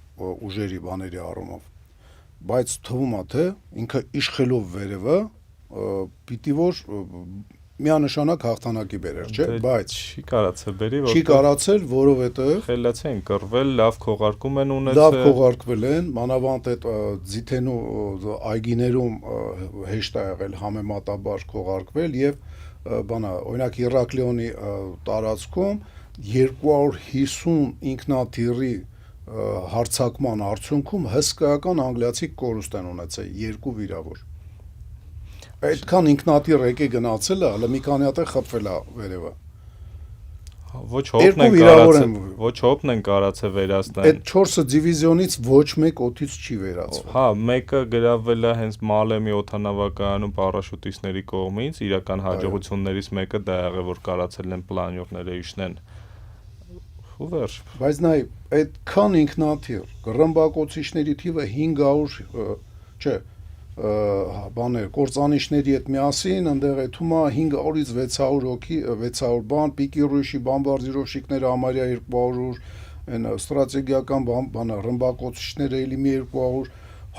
[SPEAKER 1] ուժերի բաների առումով, բայց թվում է թե ինքը իշխելով վերևը պիտի որ միանշանակ հաղթանակի բերեր, չէ, բայց
[SPEAKER 2] չի կարացել բերի,
[SPEAKER 1] չի կարացել, որովհետև
[SPEAKER 2] խելացի են կռվել, լավ քողարկում են ունեցել։
[SPEAKER 1] Լավ քողարկվել են, մանավանդ այդ ձիթենու այգիներում հեշտ է եղել համեմատաբար քողարկվել եւ բանա, օրինակ Իրակլիոնի տարածքում 250 ինքնաթիռի հարձակման արդյունքում հսկայական անգլիացի կորուստ են ունեցել, 2 վիրավոր։ Այդքան ինքնաթիռ եկե գնացել է, հələ մի քանի հատ է խփվել է վերևը։
[SPEAKER 2] Ոչ հոպն են կարացել վերացնել։
[SPEAKER 1] Այդ 4 դիվիզիոնից ոչ մեկ օդից չի վերացվել։
[SPEAKER 2] Հա, մեկը գրավվել է հենց Մալեմի օդանավակայանում պարաշուտիստների կողմից, իրական հաջողություններից մեկը դա եղել, որ կարացել են պլանյորները իջնեն։ Ու վերջ։
[SPEAKER 1] Բայց նայ, այդքան ինքնաթիռ, ռմբակոծիչների թիվը 500, չէ, բաներ, կործանիչների հետ միասին, ընդեղ եթում է 500-ից 600 հոգի, 600 բան, պիկիրույշի բամբարդիրովշիկները համարյա 200, այն ստրատեգիական բանը, ռմբակոծիչները էլի մի 200,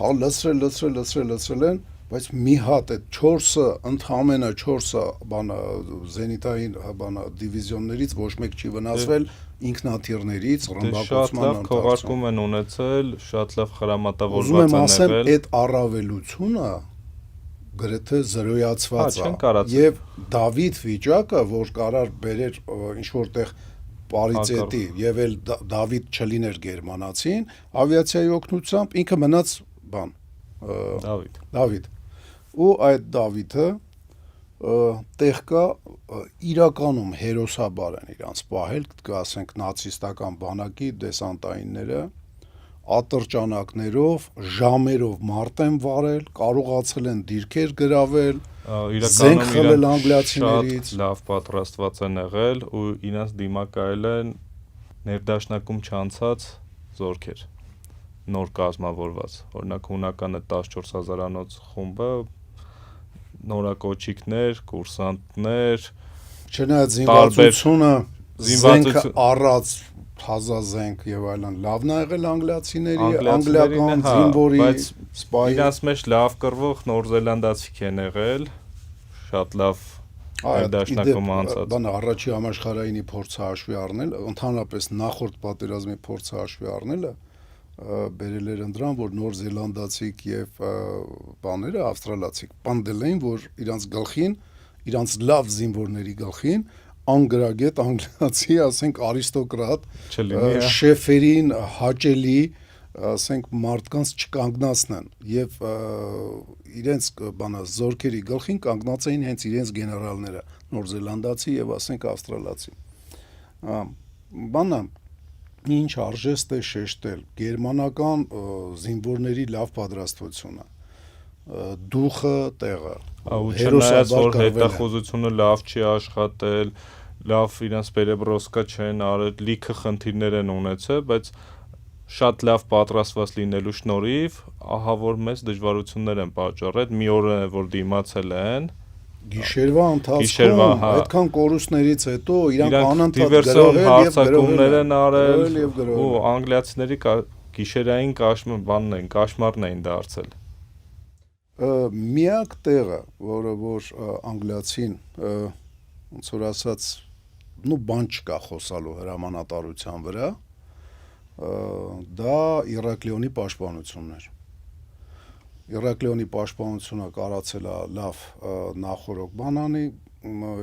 [SPEAKER 1] հա լցրել են, բայց մի հատ այդ 4-ը, ընդհանրապես 4-ը բանը զենիտային բանը դիվիզիոններից ոչ մեկ չի վնասվել ինքնաթիռներից, ռմբակոծման
[SPEAKER 2] ընթացքում։ Շատ լավ քողարկում են ունեցել, շատ լավ խրամատավորված
[SPEAKER 1] են եղել։ Ուզում եմ ասեմ, այդ առավելությունը գրեթե զրոյացված է։ Եվ Դավիթ վիճակը, որ կարար բերեր ինչ որտեղ պարիցետի եւ էլ Դավիթ չլիներ գերմանացին, ավիացիայի օգնությամբ ինքը մնաց բան։ Դավիթ։ ու այդ Դավիթը տեղ կա իրականում հերոսաբար են իրանց պահել, ասենք նացիստական բանակի դեսանտայինները ատրճանակներով, ժամերով մարդ են վարել, կարողացել են դիրքեր գրավել, զենք խլել անգլիացիներից,
[SPEAKER 2] շատ լավ պատրաստված են եղել ու իրենց դիմակայել են ներդաշնակում չանցած զորքեր, նոր կազմավորված, օրինակ հունականը 14000-անոց խումբը, նորակոչիկներ, կուրսանտներ,
[SPEAKER 1] չնայած զինվածությունը, զենքը առած հազազենք եւ այլն լավն ա եղել անգլիացիների, անգլիական զինվորի, սպայի,
[SPEAKER 2] իրանց մեջ լավ կռվող նոր զելանդացիք են եղել, շատ լավ ներդաշնակում անցած։
[SPEAKER 1] Բան առաջի համաշխարհայինի փորձը հաշվի առնել, ընդհանրապես նախորդ պատերազմի փորձը հաշվի առնելը բերել էր ընդրան, որ նոր զելանդացիք եւ բաները ավստրալացիք պանդել էին, որ իրանց գլխին, իրանց լավ զինվորների գլխին անգրագետ անգլիացի, ասենք արիստոկրատ, շեֆերին հաճելի, ասենք մարդկանց չկանգնացնեն եւ իրենց բանա զորքերի գլխին կանգնած էին հենց իրենց գեներալները, նոր զելանդացի եւ ասենք ավստրալացի։ Բանա ինչ արժեստ է շեշտել գերմանական զինվորների լավ պատրաստությունը, դուխը տեղը,
[SPEAKER 2] ու չնայած որ հետախուզությունը լավ չի աշխատել, լավ իրենց պերեբրոսկա չեն արել, լիքը խնդիրներ են ունեցել, բայց շատ լավ պատրաստված լինելու շնորհիվ ահա որ մեծ դժվարություններ են պատճառել, մի օր է որ դիմացել են
[SPEAKER 1] գիշերվա ընթացքում այդքան կորուստներից հետո իրանք անընդհատ
[SPEAKER 2] դիվերսիոն հարձակումներ են արել ու անգլիացիների գիշերային կաշմարն էին դարձել։
[SPEAKER 1] Միակ տեղը, որը որ անգլիացին ոնց որ ասած, բան չկա խոսալու հրամանատարության վրա, դա Իրակլիոնի պաշտպանությունն էր։ Իրակլիոնի պաշտպանությունը կարացել է լավ նախորոք բանանի,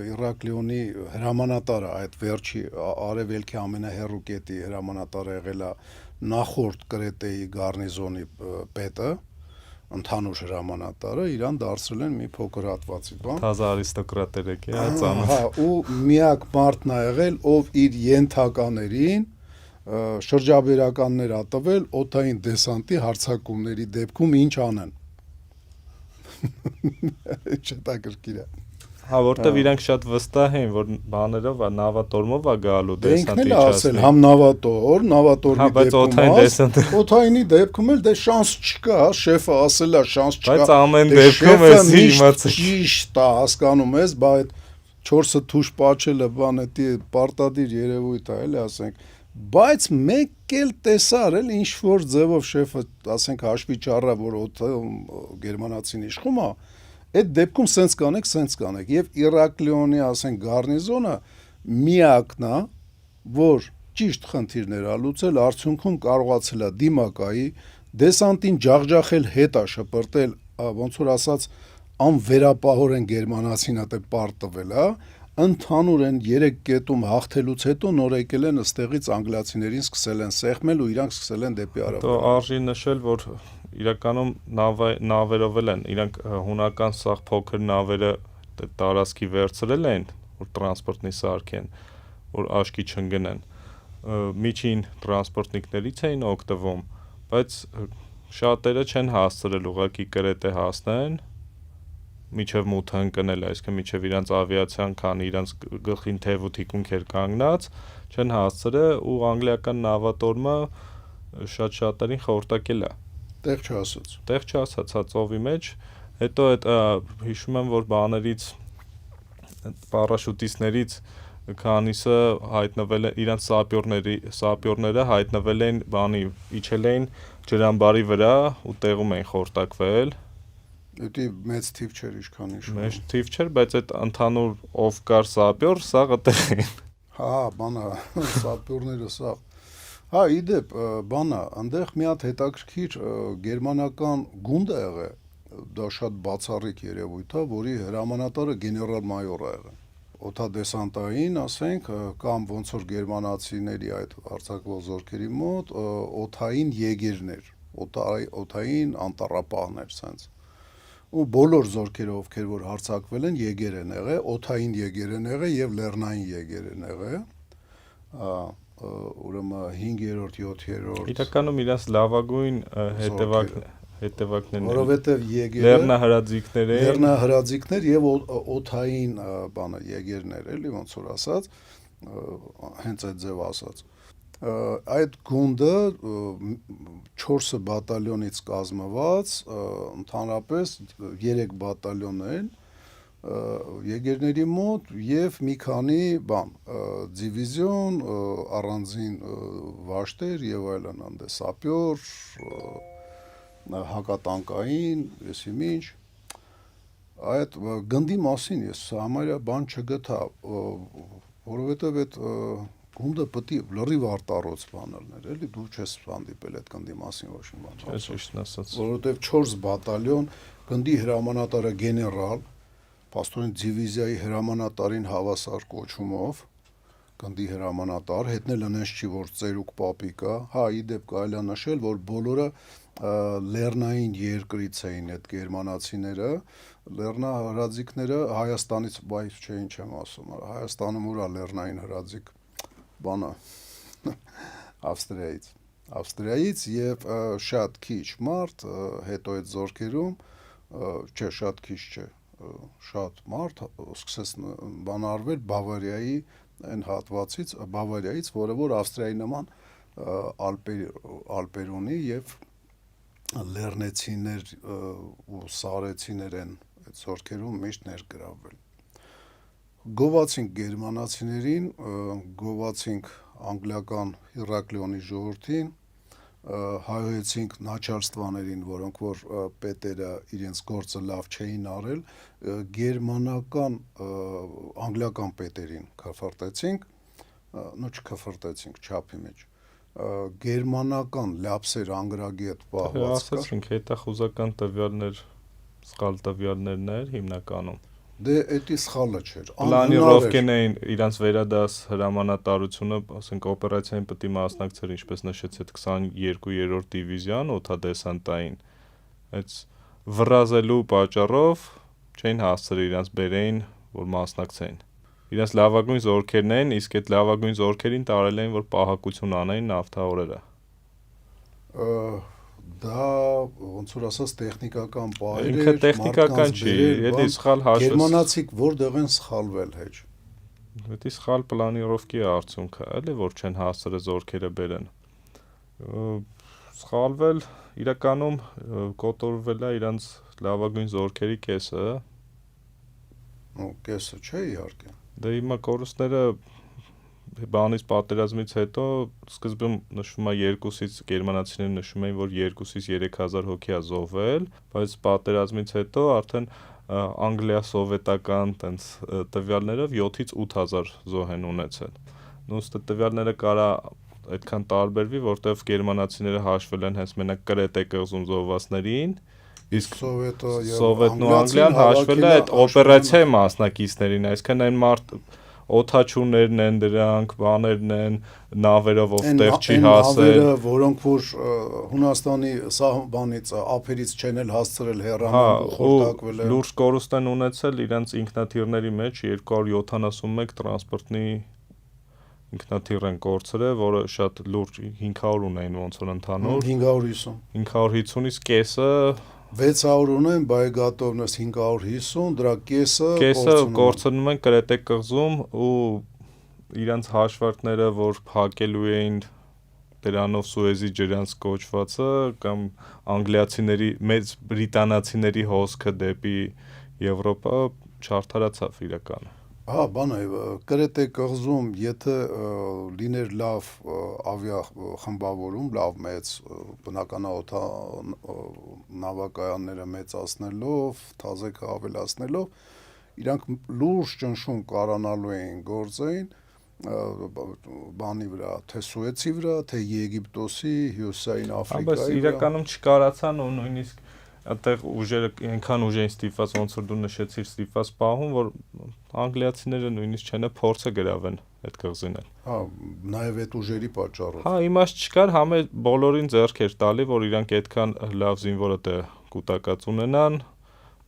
[SPEAKER 1] Իրակլիոնի հրամանատարը այդ վերջի արևելքի ամենահեռու կետի հրամանատարը եղել է նախորդ Կրետեի գարնիզոնի պետը, ընդհանուր հրամանատարը, իրան դարձրել են մի փոքր հատվածի բան։
[SPEAKER 2] Թազա արիստոկրատեր եք, ծանոթ։
[SPEAKER 1] Ու միակ մարդն ա եղել, ով իր ենթականերին շրջաբերականներ ա տվել օդային դեսանտի հարձակումների դեպքում ինչ անեն։ Չտակրկիր է։
[SPEAKER 2] Հա, որտեվ իրանք շատ վստահ են, որ բաներով, նավատորմով է գալու դեսանտի
[SPEAKER 1] չասել, ասել, համ նավատորմի դեպքում, օդայինի դեպքում էլ դե շանս չկա, շեֆը ասել է շանս չկա։
[SPEAKER 2] Բայց ամեն դեպքում էսի իմացել։
[SPEAKER 1] Ճիշտ է, հասկանում ես, բա այդ 4-ը թուշ պաչելը բան էդի պարտադիր երևույթ է, էլի ասենք, բայց մեկ էլ տեսար էլ ինչ որ ձևով շեֆը, ասենք հաշվի չառա, որ օդը գերմանացին իշխում է, այդ դեպքում սենց կանեք, եւ Իրակլիոնի, ասենք, գարնիզոնը միակն է, որ ճիշտ խնդիրներ ա լուծել, արդյունքում կարողացել է դիմակայի, դեսանտին ջախջախել հետ ա շպրտել, ոնց որ ասած, անվերապահորեն գերմանացին ա պարտ տվել է, ընդհանուրեն 3 կետում հաղթելուց հետո նոր եկել են ըստեղից անգլիացիներին սկսել են սեղմել ու իրանք սկսել են դեպի Արաբիա։
[SPEAKER 2] Արժի նշել, որ իրականում նավերով են, իրանք հունական սաղ փոքր նավերը տարածքի վերցրել են, որ տրանսպորտնի սարքեն, որ աշկի չընկնեն, միջին տրանսպորտնիկներից էին օգտվում, բայց շատերը չեն հասցրել ուղղակի Կրետե հասնեն, միջև մութը ընկնել, այսինքն միջև իրանց ավիացիան, քանի իրանց գլխին թև ու թիկունք էր կանգնած, չեն հասցրել ու անգլիական նավատորմը շատ շատերին խորտակել է։ Տեղ չասաց, հա ծովի մեջ, հետո այդ հիշում եմ, որ բաներից պարաշուտիստներից քանիսը հայտնվել են իրանց սապյորները հայտնվել են բանի, իջել էին ջրամբարի վրա ու տեղում էին խորտակվել։
[SPEAKER 1] Դա մեծ թիվ չէր ինչքան իշում։
[SPEAKER 2] Մեծ թիվ չէր, բայց այդ ընդհանուր ով կար սապյոր, սաղ այդտեղ էին։
[SPEAKER 1] Հա, բանա, սապյորները սաղ։ Հա, իդեպ, բանա, այնտեղ մի հատ հետաքրքիր գերմանական գունդ ա եղել, դա շատ բացառիկ երևույթ է, որի հրամանատարը գեներալ-մայոր ա եղել։ Օդադեսանտային, ասենք, կամ ոնց որ գերմանացիների այդ արձակվող զորքերի մոտ օդային եգերներ, օդային անտառապահներ, սենց։ ու բոլոր զորքերը, ովքեր որ հարձակվել են, եգեր են եղել, օդային եգեր են եղել եւ լեռնային եգեր են եղել, ուրեմն 5-րդ, 7-րդ
[SPEAKER 2] Իրականում իրաց լավագույն հետևակներն են,
[SPEAKER 1] որովհետեւ եգերը լեռնահրաձիկներ եւ օդային բանը եգերներ էլի ոնց որ ասած, հենց այդ ձև ասած։ Այդ գունդը 4 բատալյոնից կազմված, ընդհանրապես 3 բատալյոն են եգերների մոտ եւ մի քանի դիվիզիոն, առանձին վաշտեր եւ այլն, սապյոր, հակատանկային, եսիմ ինչ։ Այդ գնդի մասին ես համարյա բան չգտա, որովհետեւ այդ գունդը պետք է լրիվ արտառոց բան լիներ, էլի դու չես հանդիպել այդ գնդի մասին ոչ մի բան։
[SPEAKER 2] Ճիշտ ասած։
[SPEAKER 1] Որովհետեւ 4 բատալյոն, գնդի հրամանատարը գեներալ, Պաստորեն դիվիզիայի հրամանատարին հավասար կոչումով, գնդի հրամանատար, հետնել անես չի, որ ծերուկ պապիկա, իդեպ կարելի է նշել, որ բոլորը լեռնային երկրից էին այդ գերմանացիները, լեռնահրաձիկները Հայաստանից, բայց չէ ինչ եմ ասում, Հայաստանում ուր է լեռնային հրաձիկ բանը, Ավստրիայից եւ շատ քիչ մարդ, հետո այդ զորքերում, չէ, շատ քիչ չէ, շատ մարդ սկսեց բանարվել Բավարիայի այն հատվածից, որը որ Ավստրիայի նման ալպեր ունի եւ լեռնեցիներ ու սարեցիներ են այդ զորքերում միշտ ներգրավվել։ Գովացինք գերմանացիներին, գովացինք անգլիական Հիրակլիոնի ժողովրդին, հայհոյեցինք начальствաներին, որոնք որ պետերը իրենց գործը լավ չէին արել, անգլիական պետերին քֆրտեցինք, չքֆրտեցինք չափի մեջ, գերմանական լապսեր անգրագետ պահված կար։
[SPEAKER 2] Ասացինք հետախուզական տվյալներ, սխալ տվյալներն էր հիմնականում։
[SPEAKER 1] Դե էդի սխալը չէր։
[SPEAKER 2] Պլանիրովկեն էին իրանց վերադաս հրամանատարությունը, ասենք օպերացիային պետք է մասնակցեր, ինչպես նշեցի, 22-րդ դիվիզիան օդադեսանտային։ Այդ վռազելու պատճառով չէին հասցրել իրանց բերեին, որ մասնակցեին։ Իրանց լավագույն զորքերն էին, իսկ այդ լավագույն զորքերին տարել էին, որ պահակություն անեին նավթահորերը։
[SPEAKER 1] Դա ոնց որ ասած տեխնիկական պահեր էր,
[SPEAKER 2] ինքը տեխնիկական չի, էդի սխալ հաշվեց։
[SPEAKER 1] Գերմանացիք որտեղ են սխալվել հեչ։
[SPEAKER 2] Էդի սխալ պլանիրովկի արդյունքը, էլի որ չեն հասցրել զորքերը բերեն։ Սխալվել իրականում կոտորվել է իրանց լավագույն զորքերի կեսը։
[SPEAKER 1] Կեսը չէ իհարկե։
[SPEAKER 2] Դե հիմա կորուստները բանից պատերազմից հետո սկզբում նշվում է 2-ից գերմանացիները նշում էին, որ 2-ից 3000 հոգի է զոհվել, բայց պատերազմից հետո արդեն անգլիա-սովետական տենց տվյալներով 7-ից 8000 զոհ են ունեցել։ Նույնիսկ տվյալները կարա այդքան տարբերվի, որտեղ գերմանացիները հաշվել են հենց մենակ Կրետե կղզում զոհվածներին, իսկ Սովետն ու Անգլիան հաշվել է այդ օպերացիայի մասնակիցներին, այսինքն այն մարդ օդաչուներն են դրանք, բաներն են, նավերով ովտեղ չի հասել,
[SPEAKER 1] նավերը, որոնք որ Հունաստանի սահմանից ափերից չեն էլ հասցրել հեռանալ ու խորտակվել են։
[SPEAKER 2] Լուրջ կորուստ են ունեցել իրենց ինքնաթիռների մեջ 271 տրանսպորտնի ինքնաթիռ են կորցրել, որը շատ լուրջ 500 ունեին ոնց որ ընդհանուր 550-ից կեսը
[SPEAKER 1] 600 ունեն, բայգատովնս 550, դրա կեսը
[SPEAKER 2] կորցնում են Կրետե կղզում ու իրանց հաշվարկները, որ փակելու էին դրանով Սուեզի ջրանց կոչվածը կամ անգլիացիների, մեծ բրիտանացիների հոսքը դեպի Եվրոպա չարդարացավ իրականում։
[SPEAKER 1] Բան է, Կրետե կղզում, եթե լիներ լավ ավիախմբավորում, լավ մեծ բնականաօդանավակայանները մեծացնելով, թազեքը ավելացնելով, իրանք լուրջ ճնշում կարանալու էին գործային բանի վրա, թե Սուեծի վրա, թե Եգիպտոսի, Հյուսիսային Աֆրիկայի վրա։
[SPEAKER 2] Բայց իրականում չկարացան ու նույնիսկ այդտեղ ուժերը այնքան ուժ էին ստիպված, ոնց որ դու նշեցիր, ստիպված պահում, որ անգլիացիները նույնիսկ չեն փորձը գրավեն այդ կղզին էլ։
[SPEAKER 1] Նաև այդ ուժերի պատճառով։
[SPEAKER 2] Իմաստ չկար, համը բոլորին ձեռք էր տալի, որ իրանք այդքան լավ զինվորը կուտակած ունենան,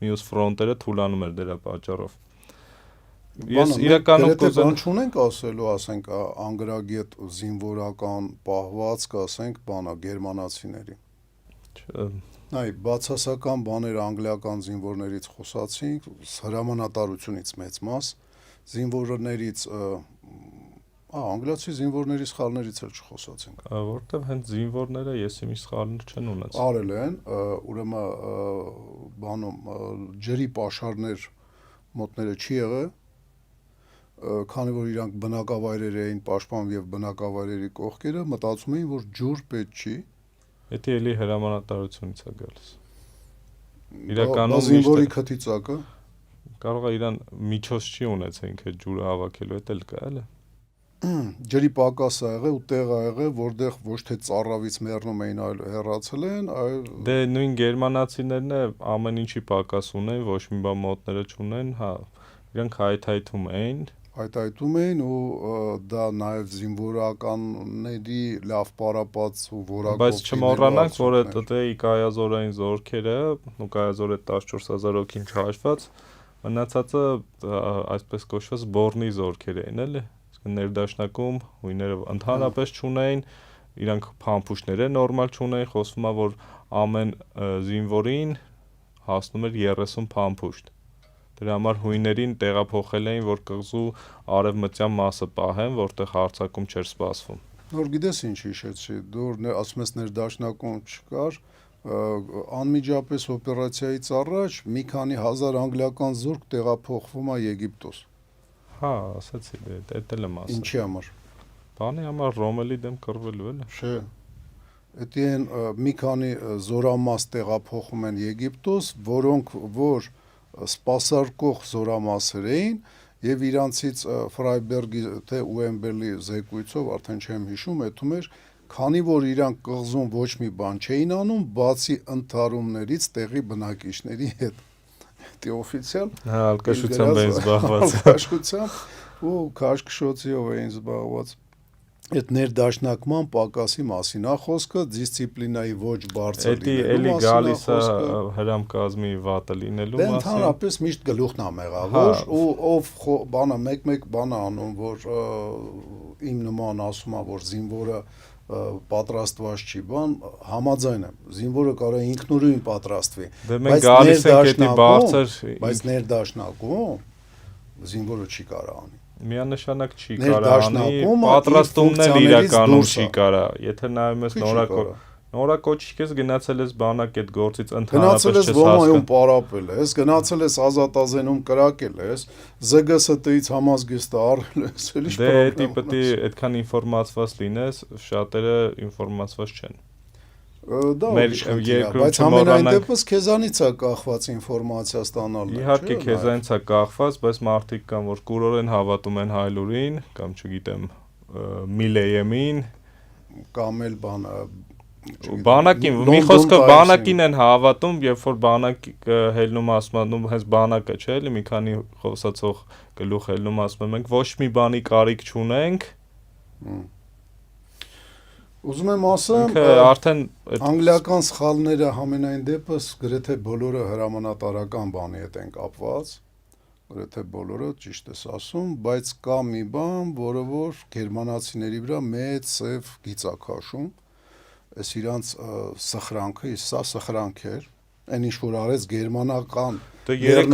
[SPEAKER 2] մյուս ֆրոնտերը թուլանում էր դրա պատճառով։
[SPEAKER 1] Ես իրականում բան չունենք ասելու, ասենք անգրագետ զինվորական պահվածք, ասենք բանա գերմանացիների։ Նայ, բացասական բաներ անգլիական զինվորներից խոսացինք, հրամանատարությունից մեծ մաս, զինվորներից անգլիացի զինվորների սխալներից էլ չխոսացինք։
[SPEAKER 2] Որտեվ հենց զինվորները եսիմի սխալներ չեն ունեցել։
[SPEAKER 1] Արել են, ուրեմն բանում ջրի պաշարներ մոտները չի եղել, քանի որ իրանք բնակավայրեր էին պաշտպանում եւ բնակավայրերի կողքերը, մտածում էին, որ ջուր պետք չի։
[SPEAKER 2] Դա էլի հրամանատարությունից է գալիս։ Իրականում
[SPEAKER 1] զինվորի քթիցակը
[SPEAKER 2] կարող է իրան միջոց չի ունեցել ինքը ջուրը հավաքելու, դա էլ կա, էլի։
[SPEAKER 1] Ջրի պակաս ա եղել ու տեղ ա եղել, որտեղ ոչ թե ծառավից մեռնում էին, այլ հեռացել են, այլ
[SPEAKER 2] Դե նույն գերմանացիներն է ամեն ինչի պակաս ունեն, ոչ մի բան մոտները չունեն, հա, իրանք հայթայթում էին
[SPEAKER 1] ու դա նաև զինվորականների լավ պարապած ու որակով։
[SPEAKER 2] Բայց չմոռանանք, որ ՏՏ-ի կայազորային զորքերը, ու կայազորը 14000 հոգին չհաշված, մնացածը այսպես կոչված բորնի զորքեր էին, էլի։ Ներդաշնակում հույները ընդհանրապես չունեին, իրանք փամփուշտները նորմալ չունեին, խոսվում է, որ ամեն զինվորին հասնում էր 30 փամփուշտ։ Դրա համար հույներին տեղափոխել էին, որ կղզու արևմտյան մասը պահեն, որտեղ հարձակում չէր սպասվում։
[SPEAKER 1] Նոր գիտես ինչ հիշեցի, դու ասում ես ներդաշնակում չկար, անմիջապես օպերացիայից առաջ մի քանի հազար անգլիական զորք տեղափոխվում է Եգիպտոս։
[SPEAKER 2] Հա, ասացի, դա էլ եմ ասել։
[SPEAKER 1] Ինչի համար։
[SPEAKER 2] Բանի համար Ռոմելի դեմ կռվելու էլի։
[SPEAKER 1] Չէ։ Դա են մի քանի զորամաս տեղափոխում են Եգիպտոս, որոնք որ սպասարկող զորամասեր էին եւ իրանցից Ֆրայբերգի թե Ուեմբելի զեկույցով արդեն չեմ հիշում, այդում էր, քանի որ իրանք կղզում ոչ մի բան չէին անում, բացի ընթարումներից տեղի բնակիչների հետ։ Դա օֆիցիալ
[SPEAKER 2] հալկաշությամբ էին զբաղված։
[SPEAKER 1] Հալկաշությամբ ու քաշքշոցիով էին զբաղված։ Այդ ներդաշնակման պակասի մասին է խոսքը, դիսցիպլինայի ոչ բարձր
[SPEAKER 2] լինելու մասին է խոսքը։ Էլի գալիս է հրամկազմի վատը լինելու
[SPEAKER 1] մասին։ Ընդհանրապես միշտ գլուխն է մեղավոր, ու ով բանը մեկ բան է անում, որ իմ նման ասում է, որ զինվորը պատրաստված չի, բան համաձայն եմ։ Զինվորը կարող է ինքնուրույն պատրաստվի, բայց ներդաշնակում զինվորը չի կարող անի։
[SPEAKER 2] Միանշանակ չի կարող անի, պատրաստումներ իրականում չի կարող։ Եթե նայում ես նորակոչիկ ես գնացել ես բանակ այդ գործից ընդհանրապես չես հասկանում։
[SPEAKER 1] Գնացել ես Ռոմայում պարապել ես, գնացել ես Ազատազենում կրակել ես, ԶԳՍՏ-ից համազգեստը առել ես, էլի
[SPEAKER 2] դե դա պետք է այդքան ինֆորմացված լինես, շատերը ինֆորմացված չեն։
[SPEAKER 1] Դա բայց ամենայն դեպս քեզանից է կախված ինֆորմացիա ստանալը։
[SPEAKER 2] Իհարկե քեզանից է կախված, բայց մարդիկ կան, որ կուրորեն հավատում են Հայլուրին, կամ չգիտեմ, Միլեյեմին,
[SPEAKER 1] կամ էլ
[SPEAKER 2] բանակին, մի խոսքով բանակին են հավատում, երբ որ բանակը հելնում ասում են, հենց բանակը չէ, էլի մի քանի խոսացող գլուխ հելնում ասում են, մենք ոչ մի բանի կարիք չունենք։
[SPEAKER 1] Ուզում եմ ասեմ,
[SPEAKER 2] արդեն
[SPEAKER 1] անգլիական սխալները համենայն դեպս գրեթե բոլորը հրամանատարական բանի հետ են կապված, գրեթե բոլորը ճիշտ ես ասում, բայց կա մի բան, որը որ գերմանացիների վրա մեծ սև գիծ է քաշում, այս իրանց սխրանքը, սա սխրանք էր, այն ինչ որ արեց գերմանական
[SPEAKER 2] 3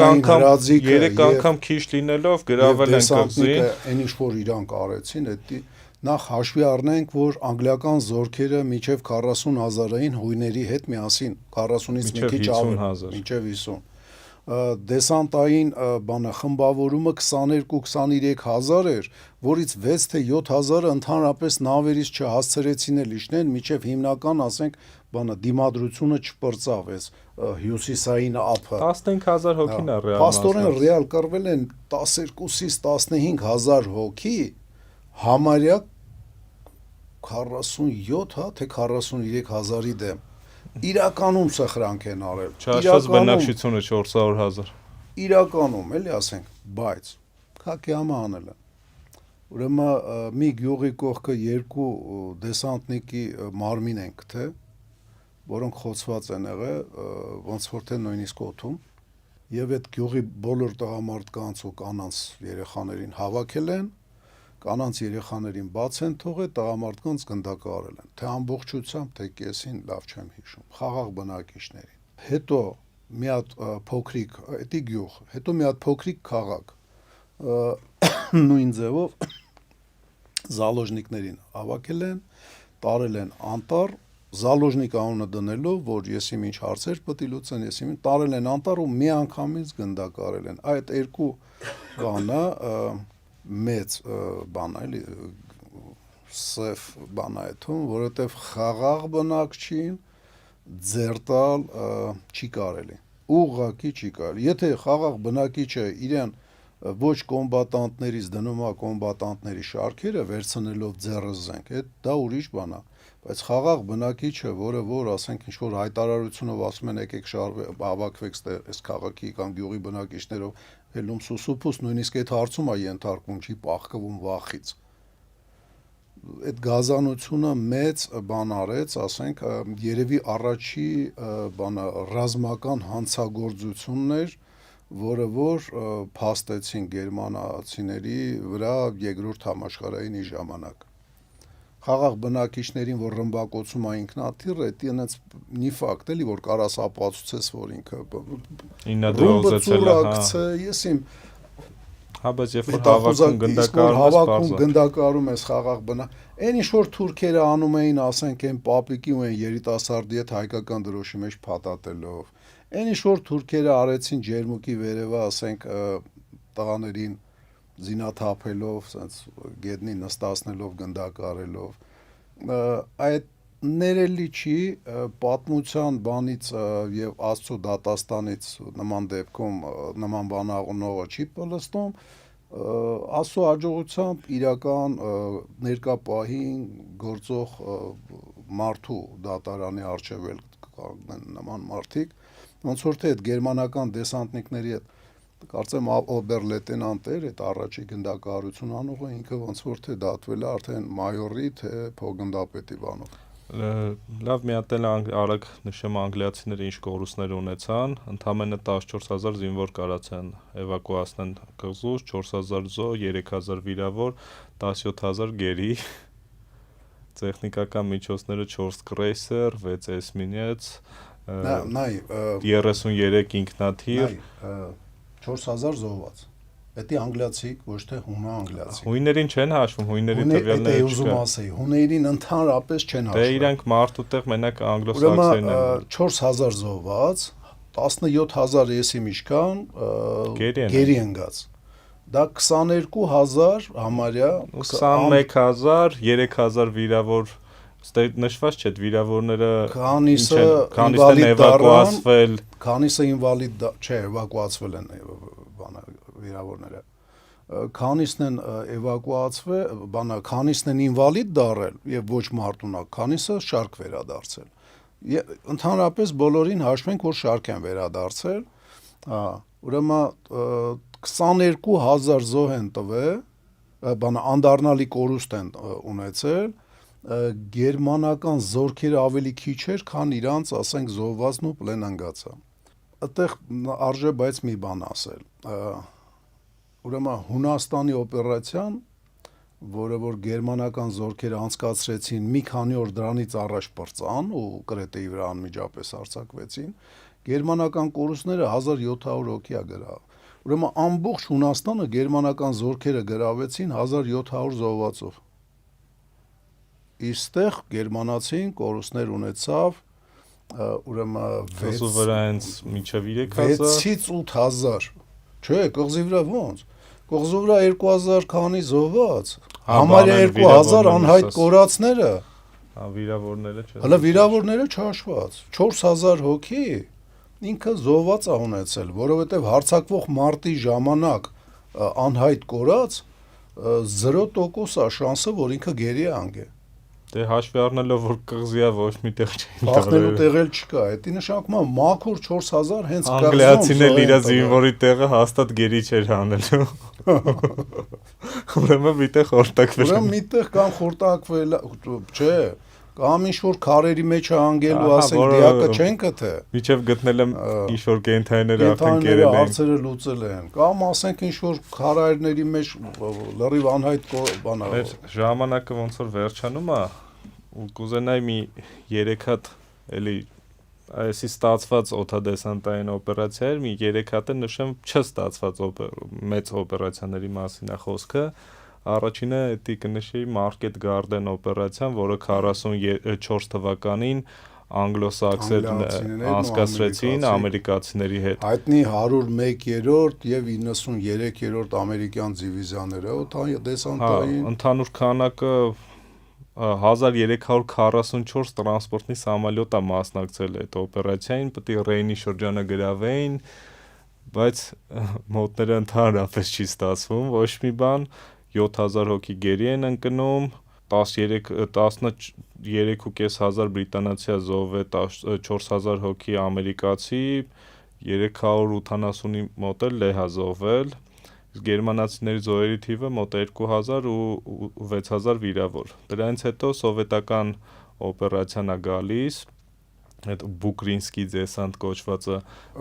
[SPEAKER 2] անգամ քիչ լինելով գրավել են կղզին,
[SPEAKER 1] այն ինչ որ իրանք արեցին, դա նախ հաշվի առնենք, որ անգլիական զորքերը մինչև 40,000-ային հույների հետ միասին, 40-ից մի քիչ ավել, մինչև 50, դեսանտային բանը խմբավորումը 22-23 հազար էր, որից 6 թե 7 հազարը ընդհանրապես նավերից չհասցրեցին էլ իջնեն, մինչև հիմնական, ասենք, բանը դիմադրությունը չպրծավ այս հյուսիսային ափը։
[SPEAKER 2] 15,000 հոգին է ռեալ։
[SPEAKER 1] Փաստորեն ռեալ կռվել են 12-ից 15,000 հոգի, համարյա 47 թե 43 հազարի դեմ։ Իրականում սխրանք են արել։
[SPEAKER 2] Չհաշված բնակչությունը 400,000։
[SPEAKER 1] Իրականում, էլի ասենք, բայց քակյամը անել են։ Ուրեմն մի գյուղի կողքը 2 դեսանտնիկի մարմին են գտել, որոնք խոցված են եղել, ոնց որ թե նույնիսկ օդում։ եւ այդ գյուղի բոլոր տղամարդկանց ու կանանց երեխաներին հավաքել են, կանանց երեխաներին բաց են թողել, տղամարդկանց գնդակարել են, թե ամբողջությամբ, թե կեսին, լավ չեմ հիշում, խաղաղ բնակիչներին։ Հետո մի հատ փոքրիկ, էդի գյուղ, հետո մի հատ փոքրիկ քաղաք, նույն ձևով զալոժնիկներին հավաքել են, տարել են անտառ, զալոժնիկ անունը դնելով, որ ես իմ ինչ հարցեր պետք է լուծեն, ես իմ տարել են անտառ ու մի անգամից գնդակարել են։ Այդ երկու բանը մեծ բան է, էլի սև բան է այդում, որովհետև խաղաղ բնակչին ձերտալ չի կարելի, ուղղակի չի կարելի։ Եթե խաղաղ բնակիչը իրեն ոչ կոմբատանտներից դնում է կոմբատանտների շարքերը վերցնելով ձեռը զենք, դա ուրիշ բան է, բայց խաղաղ բնակիչը, որ ասենք ինչ-որ հայտարարությունով ասում են եկեք հավաքվեք այս քաղաքի կամ գյուղի բնակիչներով ելում սուսուփուս, նույնիսկ այդ հարցում է ենթարկվում, չի պահկվում վախից։ Այդ գազանությունը մեծ բան արեց, ասենք, երևի առաջի բանը ռազմական հանցագործությունն էր, որը որ փաստեցին գերմանացիների վրա երկրորդ համաշխարհայինի ժամանակ։ Խաղաղ բնակիչներին, որ ռմբակոծում է ինքնաթիռ, դա այնց մի ֆակտ էլի, որ կարաս ապացուցես, որ ինքը ես իմ
[SPEAKER 2] հա, բայց երբ որ հավաքում
[SPEAKER 1] գնդակարում ես խաղաղ բնակ, այն ինչ որ թուրքերը անում էին, ասենք, այն պապիկի ու այն երիտասարդի հետ հայկական դրոշի մեջ փաթաթելով, այն ինչ որ թուրքերը արեցին ջերմուկի վերևը, ասենք, տղաներին զինաթափելով, ասենց գետնին նստացնելով, գնդակարելով, այդ ներելի չի պատմության բանից եւ Աստծո դատաստանից նման դեպքում նման բանաղնողը չի պլստում, Աստծո հաջողությամբ իրական ներկա պահին գործող մարդու դատարանի առջև կանգնեն նման մարդիկ, ոնց որ թե այդ գերմանական դեսանտնիկների հետ կարծեմ օբերլեյտենանտ էր այդ առաջի գնդակահարություն անողը, ինքը ոնց որ թե դատվել է արդեն մայորի թե փոխգնդապետի բանով։
[SPEAKER 2] Լավ, մի հատ էլ արագ նշեմ անգլիացիները ինչ կորուստներ ունեցան, ընդամենը 14000 զինվոր կարացան էվակուացնեն կղզուց, 4000 զո, 3000 վիրավոր, 17000 գերի, տեխնիկական միջոցները 4 կրեյսեր, 6 էսմինец, 33 ինքնաթիռ,
[SPEAKER 1] 4000 զոհված։ Դա անգլիացիք, ոչ թե հունա-անգլիացիք։
[SPEAKER 2] Հույներին չեն հաշվում, հույների տվյալները
[SPEAKER 1] չկան։ Հուներին ընդհանրապես չեն հաշվում։
[SPEAKER 2] Դե իրանք մարդուտեղ մենակ անգլոսաքսերն են։
[SPEAKER 1] 4000 զոհված, 17000 եսի միջքան գերի են գած։ Դա 22000 համարյա
[SPEAKER 2] 21000, 3000 վիրավոր, նշված չէ, վիրավորները
[SPEAKER 1] քանիսը
[SPEAKER 2] էվակուացվել,
[SPEAKER 1] քանիսը ինվալիդ չէ, էվակուացվել են վիրավորները, քանիսն են էվակուացվել, քանիսն են ինվալիդ դարել եւ ոչ մարտունակ, քանիսը շարք վերադարձել։ Ընդհանրապես բոլորին հաշվենք, որ շարք են վերադարձել, ուրեմն 22000 զոհ են տվել, անդառնալի կորուստ են ունեցել, գերմանական զորքերը ավելի քիչ էր, քան իրանց, ասենք, զոհվածն ու պլեն ընկածը։ Այդտեղ արժե բայց մի բան ասել։ Ուրեմն Հունաստանի օպերացիան, որը որ գերմանական զորքերը անցկացրեցին մի քանի օր դրանից առաջ պրծան ու Կրետեի վրա անմիջապես արձակվեցին, գերմանական կորուստները 1700 հոգի է գրավ։ Ուրեմն ամբողջ Հունաստանը գերմանական զորքերը գրավեցին 1700 զոհվածով։ Իստեղ գերմանացին կորուստներ ունեցավ ուրեմն
[SPEAKER 2] 6-ից մինչև 3000,
[SPEAKER 1] 6-ից 8000, չէ, կղզի վրա ոնց, կղզու վրա 2000 քանի զոհված, համարյա 2000 անհայտ կորածները,
[SPEAKER 2] վիրավորները չէ։
[SPEAKER 1] Հələ վիրավորները չհաշված, 4000 հոգի ինքը զոհված է ունեցել, որովհետև հարձակվող մարտի ժամանակ անհայտ կորած 0% է շանսը, որ ինքը գերի է անգե։
[SPEAKER 2] Դե հաշվի առնելով, որ կղզիա ոչ մի տեղ չէին
[SPEAKER 1] Փախնելու տեղել չկա, դա նշանակում է մաքուր 4000 հենց կղզում։
[SPEAKER 2] Անգլիացին էլ իր զինվորի տեղը հաստատ գերի չէր հանելու։ Ուրեմն միտեղ խորտակվել։
[SPEAKER 1] Ուրեմն միտեղ կան խորտակվել, չէ, Կամ ինչ-որ քարերի մեջ է հանգելու,
[SPEAKER 2] Ահա,
[SPEAKER 1] ասենք
[SPEAKER 2] որը-
[SPEAKER 1] դիակը չեն գտե։
[SPEAKER 2] Միջև գտնել եմ ինչ-որ կենդանիները արդեն
[SPEAKER 1] Կենդանիները
[SPEAKER 2] կերել են։
[SPEAKER 1] հարցերը լուծել են։ Կամ ասենք ինչ-որ քարայրների մեջ լրիվ անհայտ բանա։
[SPEAKER 2] Մեր ժամանակը ոնց որ վերջանում է, ու կուզենայի մի 3 հատ էլի այսի ստացված օդադեսանտային օպերացիաներ, մի 3 հատ նշեմ չստացված մեծ օպերացիաների մասին է խոսքը։ Առաջինը դա կնշեի Market Garden օպերացիան, որը 44 թվականին անգլոսաքսերն անցկացրեցին ամերիկացիների հետ։
[SPEAKER 1] Հայտնի 101-րդ եւ 93-րդ ամերիկյան դիվիզիաները օդադեսանտային։
[SPEAKER 2] Ընդհանուր քանակը 1344 տրանսպորտնի սամալյոտ է մասնակցել այդ օպերացիային, պետք է Ռեյնի շրջանը գրավեին, բայց մոտները ընդհանրապես չի ստացվում, ոչ մի բան, 7000 հոգի գերի են ընկնում, 13,500 բրիտանացի զոհվել, 4000 հոգի ամերիկացի, 380-ի մոտ էլ լեհ զոհվել, իսկ գերմանացիների զոհերի թիվը մոտ 2000 ու 6000 վիրավոր։ Դրանից հետո սովետական օպերացիան է գալիս, այդ Բուկրինսկի դեսանտ կոչվածը,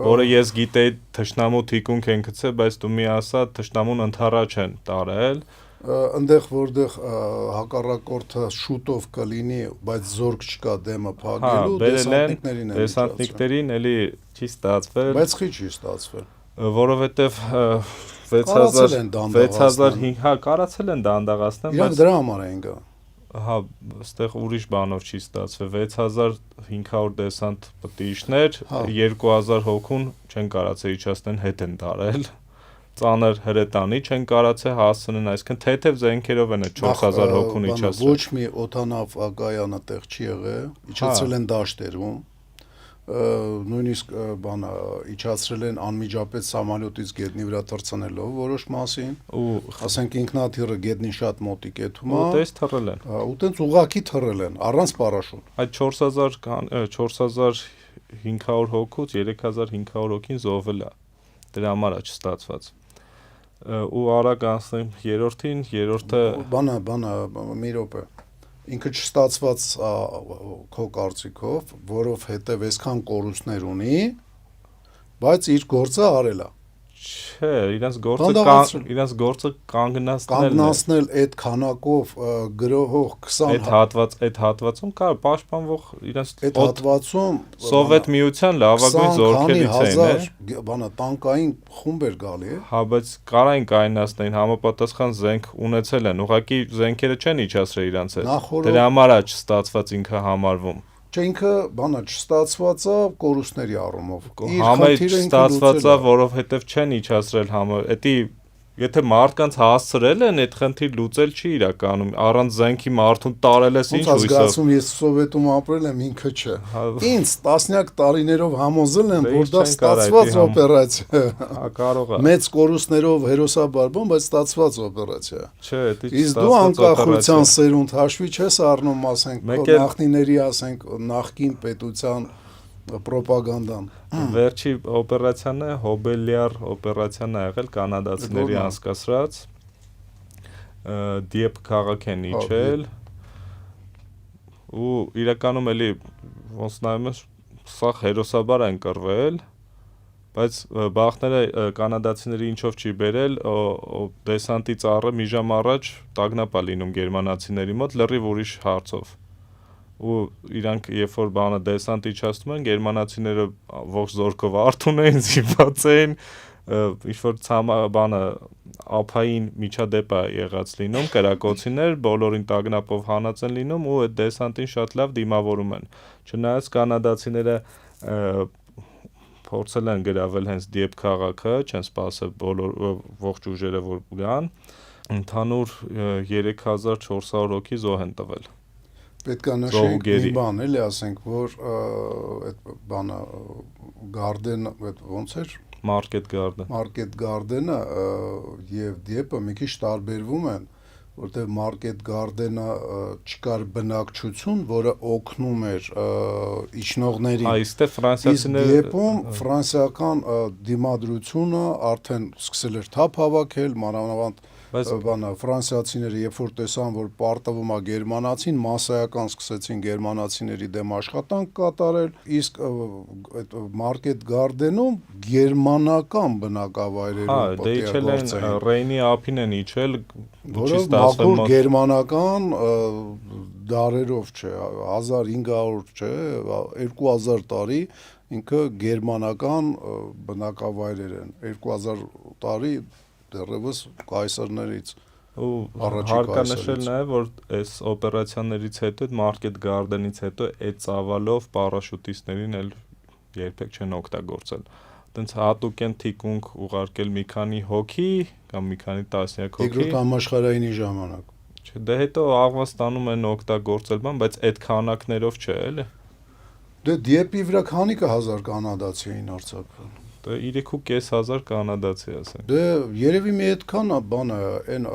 [SPEAKER 2] որը ես գիտեի թշնամու թիկունք են գցել, բայց դու մի ասա թշնամուն ընդառաջ են տարել։
[SPEAKER 1] Այնտեղ որտեղ հակառակորդը շուտով կլինի, բայց զորք չկա դեմը փակելու, դեսանտիկներին են։
[SPEAKER 2] Դեսանտիկներին էլի չի ստացվել։
[SPEAKER 1] Բայց խի չի ստացվել։
[SPEAKER 2] Որովհետև 6000 հա կարացել են դանդաղացնել,
[SPEAKER 1] բայց դրա համար են գա։
[SPEAKER 2] Հա, այստեղ ուրիշ բանով չի ստացվել, 6500 դեսանտ պետք է իջներ, 2000 հոգուն չեն կարացել իջացնել, հետ են տարել։ Ծանր հրետանի չեն կարացել հասցնեն, այսինքն թեթև զենքերով են 4000 հոգուն իջացրել։
[SPEAKER 1] Ոչ մի օդանավ կայանը տեղ չի եղել, իջացրել են դաշտերում, նույնիսկ բանը իջացրել են անմիջապես սամալյոտից գետնի վրա թռցնելով որոշ մասին, ասենք ինքնաթիռը գետնին շատ մոտիկ է թվում,
[SPEAKER 2] ուտես թռել են։
[SPEAKER 1] Ու տենց ուղակի թռել են առանց պարաշուտ։
[SPEAKER 2] Այդ 4500 հոգուց 3500 հոգին զոհվել է։ Դրա համար է չստացված։ Ու արագ անցնեմ երրորդին, երրորդը
[SPEAKER 1] բանը մի րոպե։ Ինքը չստացված քո կարծիքով, որովհետև այսքան կորուստներ ունի, բայց իր գործը արել է։
[SPEAKER 2] Չէ, իրենց գործը
[SPEAKER 1] կանգնացնել այդ քանակով գրոհող 20
[SPEAKER 2] այդ հատվածում կար պաշտպանվող իրենց
[SPEAKER 1] այդ հատվածում
[SPEAKER 2] Սովետ միության լավագույն զորքերից էին,
[SPEAKER 1] բանը տանկային խումբ էր գալի։
[SPEAKER 2] Հա, բայց կարային կայունացնեին, համապատասխան զենք ունեցել են, ուղղակի զենքերը չեն իջացրել իրանց հետ։ Դրա համար է չստացված ինքը համարվում։
[SPEAKER 1] Չէ, ինքը բանը չստացվածա կորուստների առումով։
[SPEAKER 2] Համեր չստացվածա, որովհետև չեն իջացրել համը։ Էդի եթե մարդկանց հասցրել են, այդ խնդիր լուծել չի իրականում։ Առանց զենքի մարդուն տարել ես ինչ հույսով։
[SPEAKER 1] Ոնց զգացում ես Սովետում ապրել եմ, ինքը չէ։ Ինձ տասնյակ տարիներով համոզել են, որ դա ստացված օպերացիա։
[SPEAKER 2] Հա, կարող է։
[SPEAKER 1] Մեծ կորուստներով հերոսաբարբոն, բայց ստացված օպերացիա։
[SPEAKER 2] Չէ, դա
[SPEAKER 1] իսկ դու անկախության սերունդ հաշվի չես առնում, ասենք, նախնիների, ասենք, նախկին պետության պրոպագանդան։
[SPEAKER 2] Վերջի օպերացիան է Հոբելյար օպերացիան է եղել կանադացիների անցկացրած Դիեպ քաղաք են իջել ու իրականում էլի ոնց նայում ես սա հերոսաբար են կռվել բայց բախները կանադացիների ինչով չի բերել դեսանտի ծառը մի ժամ առաջ տագնապ է լինում գերմանացիների մոտ լրիվ ուրիշ հարցով ու իրանք երբ որ բանը դեսանտ իջացնում են գերմանացիները ողջ զորքով արթուն էին զիվված էին ինչ որ բանը ափային միջադեպ է եղած լինում կրակոցիներ բոլորին տագնապով հանած են լինում ու այդ դեսանտին շատ լավ դիմավորում են չնայած կանադացիները փորձել են գրավել հենց Դիեպ քաղաքը չեն սպասել բոլոր ողջ ուժերը որ գան ընդհանուր 3400 հոգի զոհ են տվել
[SPEAKER 1] պետք է նշենք մի բան էլի ասենք որ այդ բանը Garden այդ ոնց էր
[SPEAKER 2] Market
[SPEAKER 1] Garden-ը եւ Դիեպը մի քիչ տարբերվում են որտեղ Market Garden-ը չկար բնակչություն որը օգնում էր իջնողներին
[SPEAKER 2] այստեղ ֆրանսիացիները
[SPEAKER 1] Դիեպում ֆրանսիական դիմադրությունը արդեն սկսել էր թափ հավաքել մանավանդ
[SPEAKER 2] Բայց
[SPEAKER 1] բանը ֆրանսիացիները երբ որ տեսան, որ պարտվում է գերմանացին, massայական սկսեցին գերմանացիների դեմ աշխատանք կատարել, իսկ այդ Market Garden-ում գերմանական բնակավայրերում
[SPEAKER 2] դե իջել են Ռեյնի ափին են իջել,
[SPEAKER 1] որը մաքուր գերմանական դարերով չէ, 1500 չէ, 2000 տարի ինքը գերմանական բնակավայրեր են, 2000 տարի դեռևս կայսրներից
[SPEAKER 2] ու հարկանշել նաև որ այս օպերացիաներից հետո Market Garden-ից հետո այդ ծավալով պարաշուտիստներին էլ երբեք չեն օգտագործել։ Այդտենց հատուկ են թիկունք ուղարկել մի քանի հոգի կամ մի քանի տասնյակ հոգի։
[SPEAKER 1] Երկրորդ համաշխարհայինի ժամանակ։
[SPEAKER 2] Չէ, դե հետո Աղվաստանում են օգտագործել բան, բայց այդ քանակներով չէ, էլի։
[SPEAKER 1] Դե դիեպի վրա քանիկը 1000 կանադացի էին արձակվել։
[SPEAKER 2] 3500 կանադացի ասենք։
[SPEAKER 1] Դե երևի մի այդքան է բանը, այն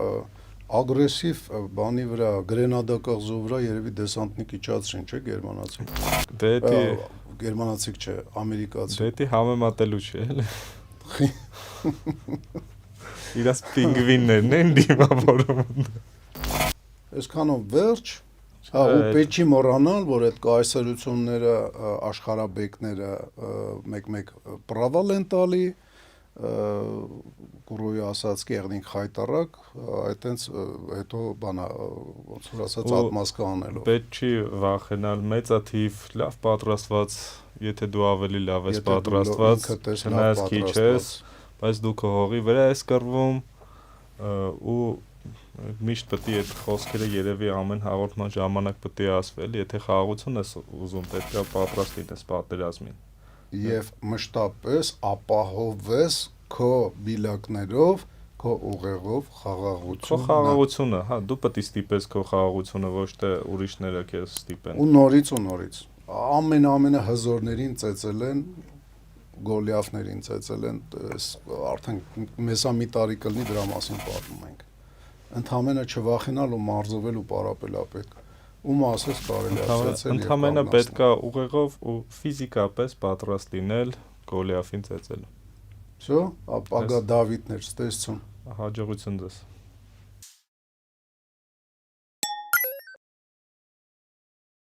[SPEAKER 1] ագրեսիվ բանի վրա, Գրենադա կղզու վրա երևի դեսանտնիկ իջացրին, չէ, գերմանացին։
[SPEAKER 2] Դե դի
[SPEAKER 1] գերմանացիք չէ, ամերիկացի։
[SPEAKER 2] Դե դի համեմատելու չէ, էլի։ Իրաց պինգվիններն են դիմավորում։
[SPEAKER 1] Այսքանով վերջ, ու պետք չի մոռանալ, որ այդ կայսրությունները, աշխարհաբեկները մեկ-մեկ պրավալ են տալի, կուրոյի ասած կեղնիկ խայտարակ, այդտենց հետո բանա, ոնց որ ասած ատմասկա անելով։
[SPEAKER 2] Պետք չի վախենալ, մեծաթիվ, լավ պատրաստված, եթե դու ավելի լավ ես պատրաստված, չնայած քիչ ես, բայց դու քո հողի վրա ես կռվում ու միշտ պետք է այդ խոսքերը երևի ամեն հաղորդման ժամանակ պետք է ասվել, եթե խաղաղություն ես ուզում, պետք է պատրաստ լինես պատերազմին։
[SPEAKER 1] Եվ մշտապես ապահովես քո բիլակներով, քո ուղեղով խաղաղությունը։
[SPEAKER 2] Քո խաղաղությունը, հա, դու պետք է ստիպես քո խաղաղությունը, ոչ թե ուրիշները քեզ ստիպեն։
[SPEAKER 1] Ու նորից ամենը հզորներին ծեծել են, Գոլիաֆներին ծեծել են, արդեն մեսա մի տարի կլինի դրա մասին պատմում ենք։ Ընդամենը չվախենալ ու մարզվել ու պարապել է պետք։ Ում ասես կարելի է ծեծել։
[SPEAKER 2] Ընդամենը պետք է ուղեղով ու ֆիզիկապես պատրաստ լինել Գոլիաֆին ծեծելու։
[SPEAKER 1] Всё, ապագա Դավիթներ, ստեսություն։
[SPEAKER 2] Հաջողություն ձեզ։